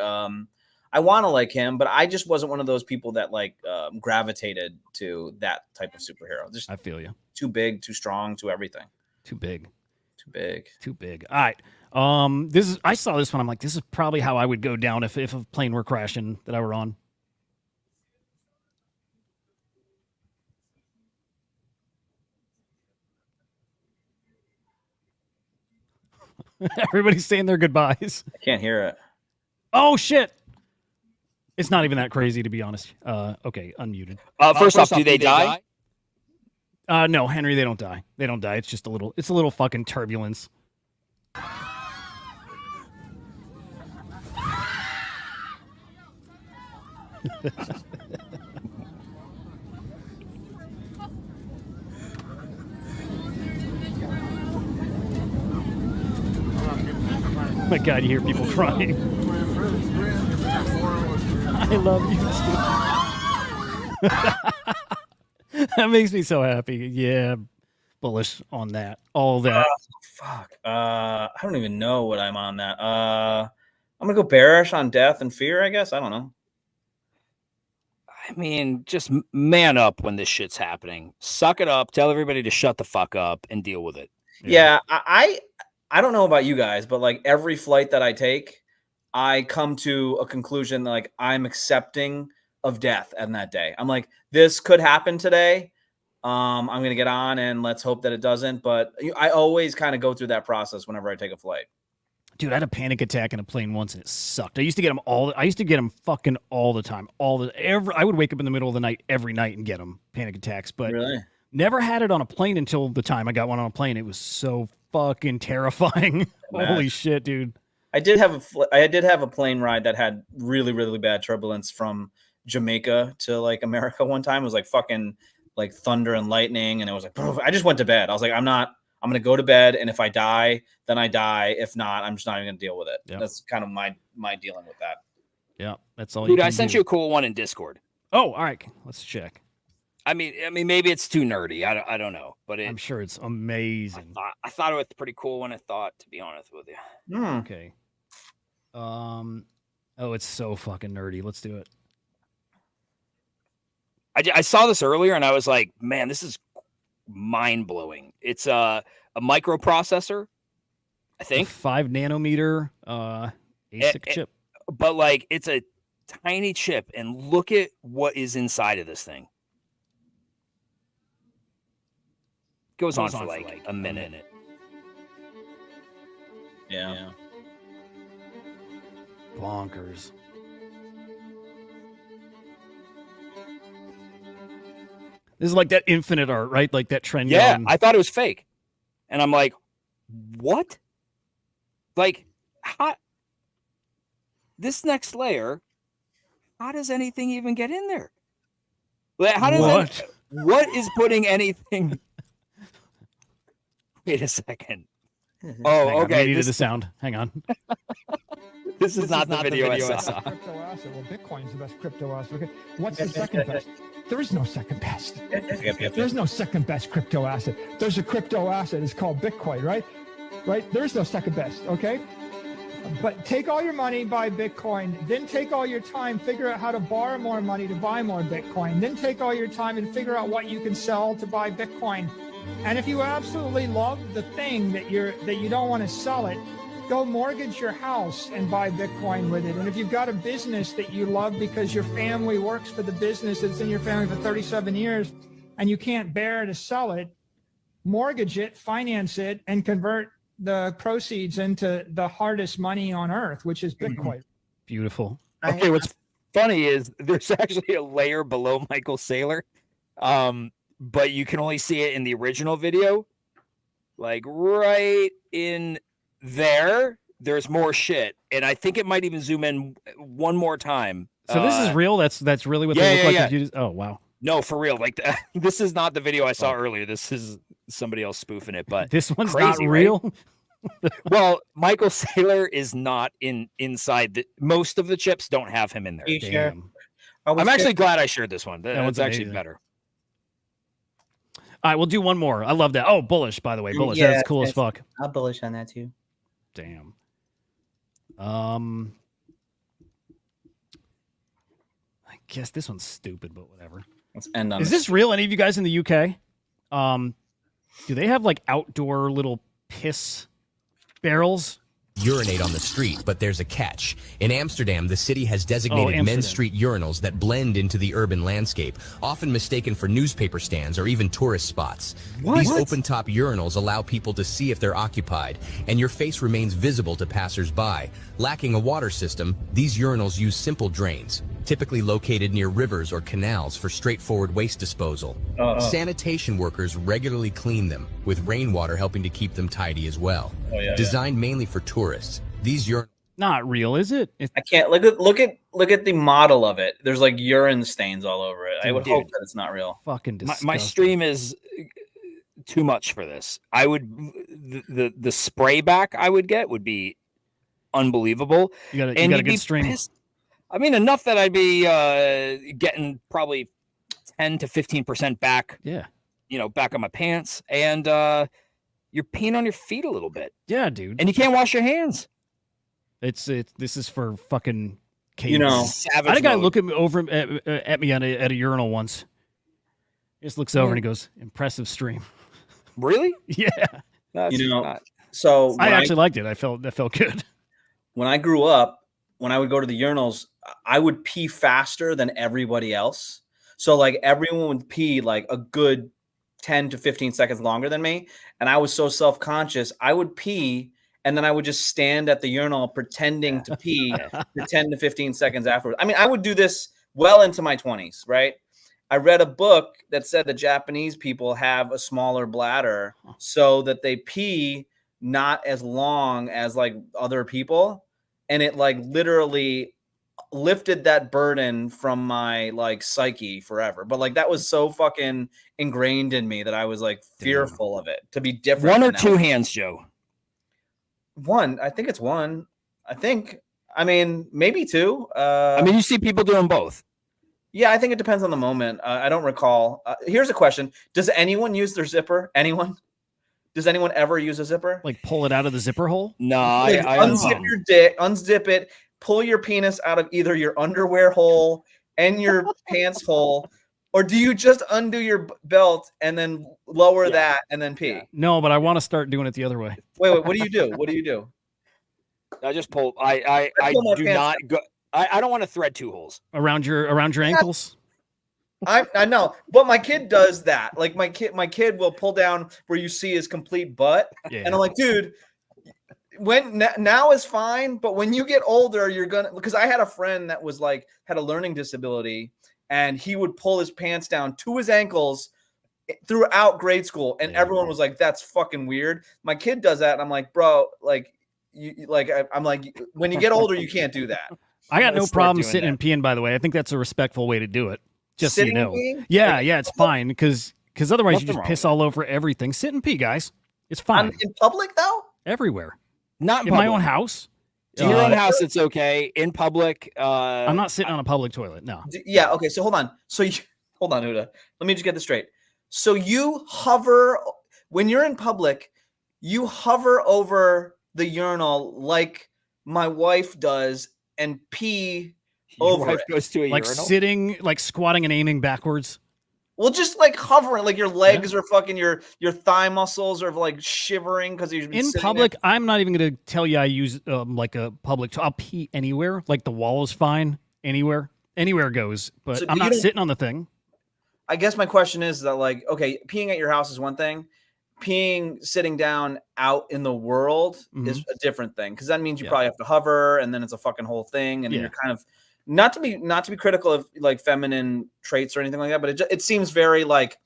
I want to like him, but I just wasn't one of those people that like gravitated to that type of superhero. Just I feel you. Too big, too strong, too everything. Too big. Too big. Too big. All right. I saw this one. I'm like, this is probably how I would go down if a plane were crashing that I were on. Everybody's saying their goodbyes. I can't hear it. Oh shit. It's not even that crazy, to be honest. Okay, unmuted. First off, do they die? No, Henry, they don't die. They don't die. It's just a little fucking turbulence. Oh my God, you hear people crying. I love you too. That makes me so happy. Yeah, bullish on that. All that. Fuck. I don't even know what I'm on that. I'm gonna go bearish on death and fear, I guess. I don't know. I mean, just man up when this shit's happening. Suck it up. Tell everybody to shut the fuck up and deal with it. Yeah, I don't know about you guys, but like every flight that I take, I come to a conclusion that like I'm accepting of death on that day. I'm like, this could happen today. I'm going to get on and let's hope that it doesn't. But I always kind of go through that process whenever I take a flight. Dude, I had a panic attack in a plane once and it sucked. I used to get them fucking all the time. I would wake up in the middle of the night every night and get them panic attacks, but Really? never had it on a plane until the time I got one on a plane. It was so fucking terrifying. Holy shit, dude. I did have a plane ride that had really, really bad turbulence from Jamaica to like America one time. It was like fucking like thunder and lightning. And it was like, I just went to bed. I was like, I'm going to go to bed. And if I die, then I die. If not, I'm just not even going to deal with it. Yep. That's kind of my dealing with that. Yeah. That's all. Dude, I sent you a cool one in Discord. Oh, all right. Let's check. I mean, maybe it's too nerdy. I don't know, but I'm sure it's amazing. I thought it was pretty cool when I thought, to be honest with you. Okay. Oh, it's so fucking nerdy. Let's do it. I saw this earlier and I was like, man, this is mind blowing. It's a microprocessor, I think. 5 nanometer ASIC chip. But like, it's a tiny chip, and look at what is inside of this thing. Goes on for like a minute. Yeah. Bonkers. This is like that infinite art, right? Like that trend. Yeah, I thought it was fake. And I'm like, what? Like, how? This next layer, how does anything even get in there? Like, how does what is putting anything? Wait a second. Oh, okay. I needed the sound. Hang on. This is not the video I saw. Crypto asset. Well, Bitcoin's the best crypto asset. Okay. What's the second best? There is no second best. There's no second best crypto asset. There's a crypto asset. It's called Bitcoin, right? Right? There's no second best. Okay. But take all your money, buy Bitcoin. Then take all your time, figure out how to borrow more money to buy more Bitcoin. Then take all your time and figure out what you can sell to buy Bitcoin. And if you absolutely love the thing that you don't want to sell it, go mortgage your house and buy Bitcoin with it. And if you've got a business that you love because your family works for the business that's in your family for 37 years and you can't bear to sell it, mortgage it, finance it, and convert the proceeds into the hardest money on earth, which is Bitcoin. Beautiful. Okay, what's funny is there's actually a layer below Michael Saylor, but you can only see it in the original video. Like right in there, there's more shit, and I think it might even zoom in one more time. So this is real. That's really what they look like. If you just, oh wow. No, for real. Like this is not the video I saw earlier. This is somebody else spoofing it. But this one's crazy, not real. Right? Well, Michael Saylor is not inside. Most of the chips don't have him in there. You sure? I'm actually glad I shared this one. That one's actually amazing. better. All right, we'll do one more. I love that. Oh, bullish, by the way. Bullish. Yeah, That's cool as fuck. I'll bullish on that too. Damn. I guess this one's stupid, but whatever. Let's end on Is this real? Any of you guys in the UK? Do they have like outdoor little piss barrels? Urinate on the street, but there's a catch. In Amsterdam, the city has designated men's street urinals that blend into the urban landscape, often mistaken for newspaper stands or even tourist spots. These open-top urinals allow people to see if they're occupied, and your face remains visible to passers-by. Lacking a water system, these urinals use simple drains, typically located near rivers or canals for straightforward waste disposal. Sanitation workers regularly clean them, with rainwater helping to keep them tidy as well. Designed mainly for tourists, these urinals not real, is it? I can't look at the model of it. There's like urine stains all over it. I would hope that it's not real. Fucking disgusting. My stream is too much for this. I would the spray back I would get would be unbelievable. You got a good stream. Pissed. I mean, enough that I'd be getting probably 10 to 15% back. Yeah. Back on my pants, and you're peeing on your feet a little bit. Yeah, dude. And you can't wash your hands. This is for fucking caves. Savage I had a guy mode. look at me at a urinal once. He just looks over and he goes, "Impressive stream." Really? Yeah. That's So I actually liked it. That felt good. When I grew up, when I would go to the urinals, I would pee faster than everybody else. So like everyone would pee like a good 10 to 15 seconds longer than me. And I was so self-conscious. I would pee and then I would just stand at the urinal pretending to pee for 10 to 15 seconds afterwards. I mean, I would do this well into my 20s, right? I read a book that said the Japanese people have a smaller bladder so that they pee not as long as like other people. And it like literally lifted that burden from my like psyche forever. But like that was so fucking ingrained in me that I was like fearful of it to be different. One or two hands, Joe? One. I think it's one. I mean, maybe two. You see people doing both. Yeah, I think it depends on the moment. I don't recall. Here's a question. Does anyone use their zipper? Anyone? Does anyone ever use a zipper? Like pull it out of the zipper hole? No, I unzip your dick, unzip it, pull your penis out of either your underwear hole and your pants hole, or do you just undo your belt and then lower that and then pee? No, but I want to start doing it the other way. Wait, what do you do? What do you do? I just pull. I do not go. I don't want to thread two holes around your ankles. I know, but my kid does that. Like my kid will pull down where you see his complete butt, and I'm like, dude, now is fine, but when you get older, you're gonna. Because I had a friend that was like had a learning disability, and he would pull his pants down to his ankles throughout grade school, and everyone was like, "That's fucking weird." My kid does that, and I'm like, "Bro, like, I'm like, when you get older, you can't do that." I got no problem sitting and peeing. By the way, I think that's a respectful way to do it. Just so you know. Yeah, it's fine because otherwise you just piss all over everything. Sit and pee, guys. It's fine. In public though? Everywhere. Not in my own house. In your own house, it's okay. In public, I'm not sitting on a public toilet. No. Yeah. Okay. So hold on. Hold on, Hudah. Let me just get this straight. So you hover when you're in public. You hover over the urinal like my wife does and pee. Over goes to a like urinal? sitting, like squatting and aiming backwards. Well, just like hovering, like your legs are fucking your thigh muscles are like shivering because you've been in public. I'm not even going to tell you I use like a public. I'll pee anywhere. Like the wall is fine. Anywhere goes. But so I'm not sitting on the thing. I guess my question is that like, okay, peeing at your house is one thing. Peeing sitting down out in the world is a different thing because that means you probably have to hover and then it's a fucking whole thing and you're kind of. Not to be critical of like feminine traits or anything like that, but it seems very like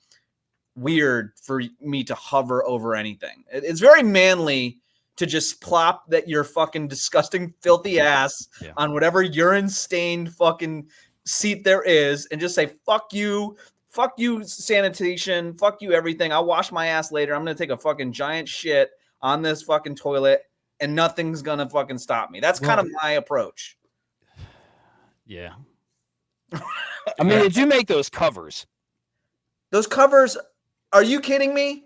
weird for me to hover over anything. It's very manly to just plop that your fucking disgusting, filthy ass on whatever urine stained fucking seat there is and just say, fuck you, sanitation, fuck you, everything. I'll wash my ass later. I'm going to take a fucking giant shit on this fucking toilet and nothing's going to fucking stop me. That's kind of my approach. Yeah. I mean, did you make those covers? Those covers, are you kidding me?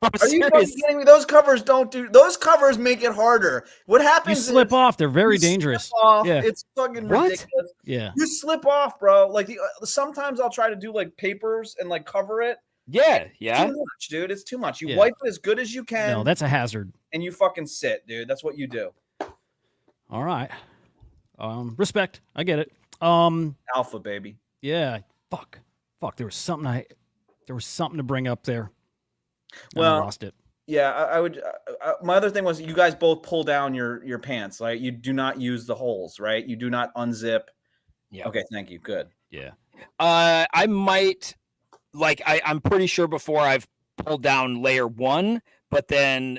I'm Are you serious. fucking kidding me? Those covers don't do. Those covers make it harder. What happens? You slip is off. They're very you dangerous. slip off. Yeah. It's fucking What? ridiculous. Yeah. You slip off, bro. Like sometimes I'll try to do like papers and like cover it. Yeah. Too much, dude. It's too much. You Yeah. wipe it as good as you can. No, that's a hazard. And you fucking sit, dude. That's what you do. All right. Respect. I get it. Alpha, baby. Yeah. Fuck. There was something to bring up there. And Well, I lost it. Yeah, I would. My other thing was you guys both pull down your pants. Like you do not use the holes, right? You do not unzip. Yeah. Okay. Thank you. Good. Yeah. I might, like, I'm pretty sure before I've pulled down layer 1, but then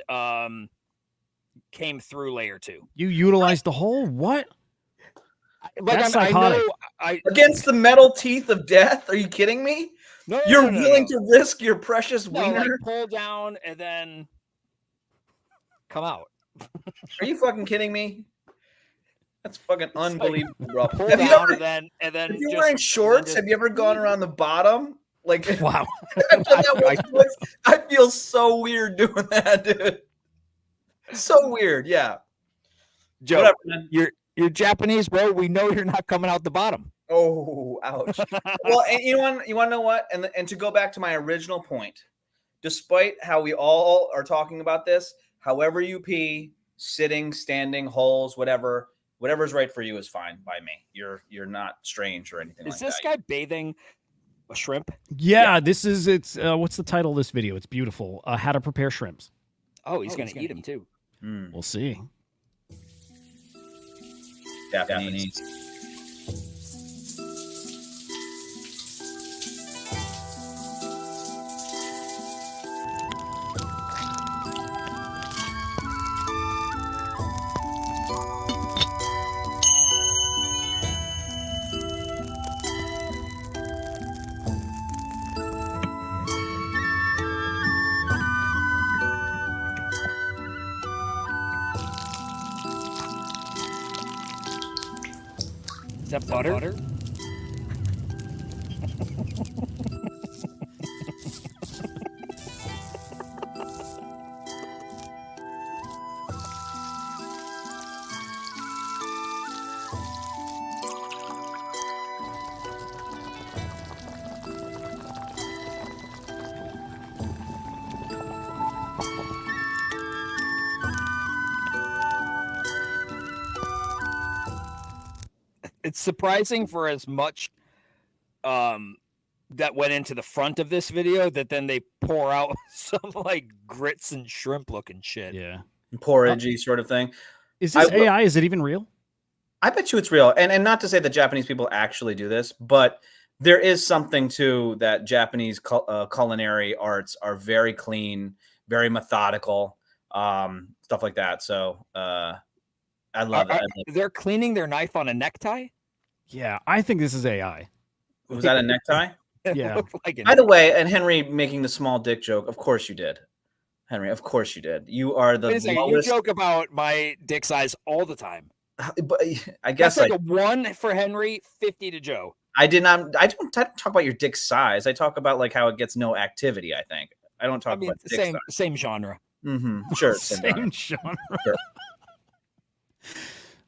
came through layer 2. You utilized the hole? What? Like, That's I psychotic. know. Against the metal teeth of death? Are you kidding me? No, You're willing to risk your precious wiener? like pull down and then come out. Are you fucking kidding me? That's fucking unbelievable, bro. Pull Have you down ever, and then if you're just- wearing shorts, just- have you ever gone around the bottom? Like, Wow. I've done that once. I feel so weird doing that, dude. So weird, yeah. Joe, Whatever, man. you're Japanese, bro. We know you're not coming out the bottom. Oh, ouch. Well, and you want to know what? And to go back to my original point, despite how we all are talking about this, however you pee, sitting, standing, holes, whatever's right for you is fine by me. You're not strange or anything Is like this that. guy bathing a shrimp? Yeah, it's what's the title of this video? It's beautiful. How to prepare shrimps. Oh, he's gonna eat him too. We'll see. Japanese. Is that butter? It's surprising for as much that went into the front of this video that then they pour out some like grits and shrimp looking shit. Yeah. Porridgey sort of thing. Is this AI? Is it even real? I bet you it's real. And not to say that Japanese people actually do this, but there is something to that Japanese culinary arts are very clean, very methodical, stuff like that. So I love it. They're cleaning their knife on a necktie? Yeah, I think this is AI. Was that a necktie? Yeah. By the way, and Henry making the small dick joke, of course you did. Henry, of course you did. You are the Wait a second, you lowest. joke about my dick size all the time. But I guess That's like a 1 for Henry, 50 to Joe. I don't talk about your dick size. I talk about like how it gets no activity. I think I don't talk about dick size. Same genre. Mm-hmm. Sure, Same genre. Sure.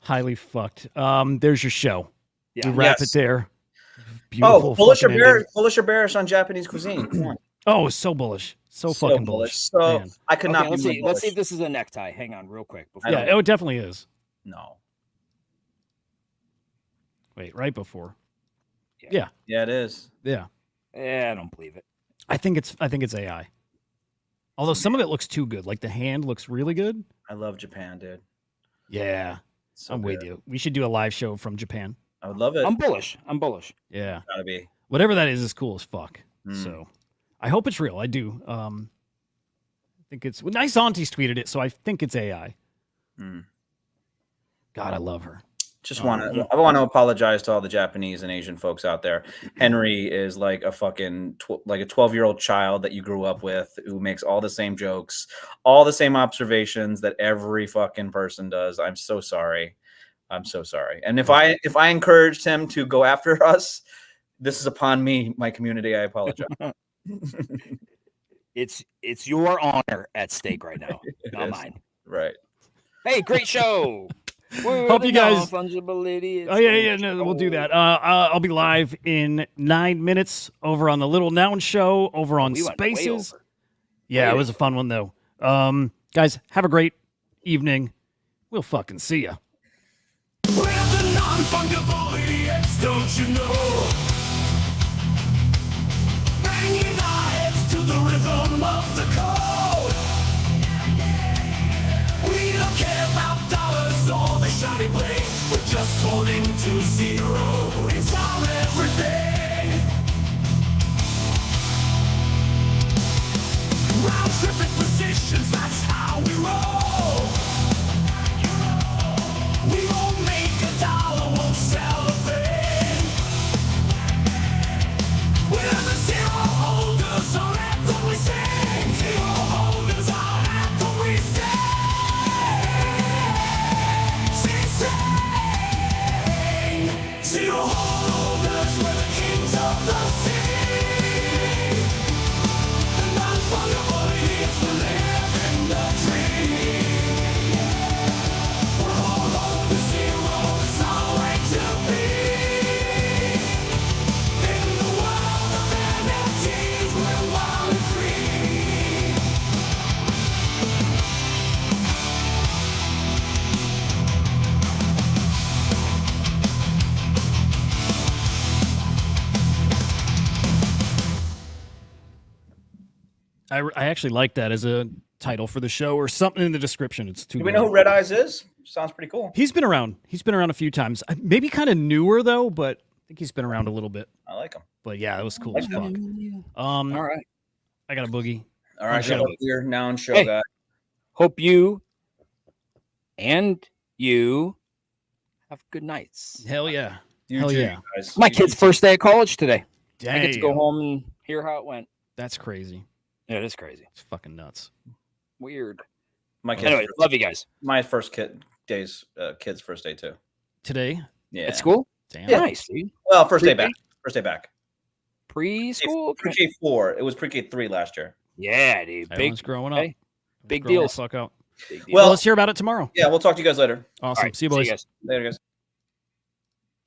Highly fucked. There's your show. Yeah. We wrap Yes. it there. Beautiful. Bullish or fucking ending. bearish on Japanese cuisine. Come on. Oh, so bullish. So fucking bullish. So Man. I could not. Let's be see. more Let's see bullish. if this is a necktie. Hang on, real quick. Before Yeah, it definitely is. No. Wait, right before. Yeah, it is. Yeah. I don't believe it. I think it's AI. Although some of it looks too good. Like the hand looks really good. I love Japan, dude. Yeah. So I'm with good. you. We should do a live show from Japan. I would love it. I'm bullish. Yeah. Gotta be. Whatever that is cool as fuck. Mm. So I hope it's real. I do. think it's Nice Aunties tweeted it, so I think it's AI. Mm. God, I love her. I want to apologize to all the Japanese and Asian folks out there. Henry is like a fucking like a 12-year-old child that you grew up with who makes all the same jokes, all the same observations that every fucking person does. I'm so sorry. I'm so sorry. And if I encouraged him to go after us, this is upon me, my community. I apologize. It's your honor at stake right now, not mine. Right. Hey, great show. Hope you guys. Fungible idiots. Oh yeah, no, we'll do that. I'll be live in 9 minutes over on the Little Noun Show over on Spaces. Yeah, it was a fun one though. Guys, have a great evening. We'll fucking see ya. We're the non-fungible idiots, don't you know? Banging our heads to the rhythm of the code. We don't care about dollars or the shiny blade. We're just holding to zero. It's our everything. Round tripping positions, that's how we roll. We won't make a dollar, won't sell a thing. We're the zero holders, our anthem we sing. Zero holders, our anthem we sing. Zero holders, we're the kings of the sea. The non-fungible idiots, we live in the dream. We're all on the zero, it's our way to be. In the world of NFTs, we're wild and free. I actually like that as a title for the show or something in the description. It's too. Do we know who Red Eyes is? Sounds pretty cool. He's been around. He's been around a few times. Maybe kind of newer though, but I think he's been around a little bit. I like him. But yeah, it was cool as fuck. All right. I got a boogie. All right, Show. your noun show Hey. guy. Hope you and you have good nights. Hell yeah. You Hell too, yeah. you guys. My You kid's too. first day of college today. Damn. I get to go home and hear how it went. That's crazy. Yeah, it is crazy. It's fucking nuts. Weird. My kid's Anyway, love you guys. my first kid's first day too. Today? Yeah. At school? Damn. Yeah. Nice, dude. Well, first day Pre-K? back. First day back. Preschool? Pre-K 4. It was pre-K 3 last year. Yeah, dude. Everyone's growing up. hey, big Growing the deals. Fuck out. Big deal. Well, let's hear about it tomorrow. Yeah, we'll talk to you guys later. Awesome. All right, See you boys. guys. Later, guys.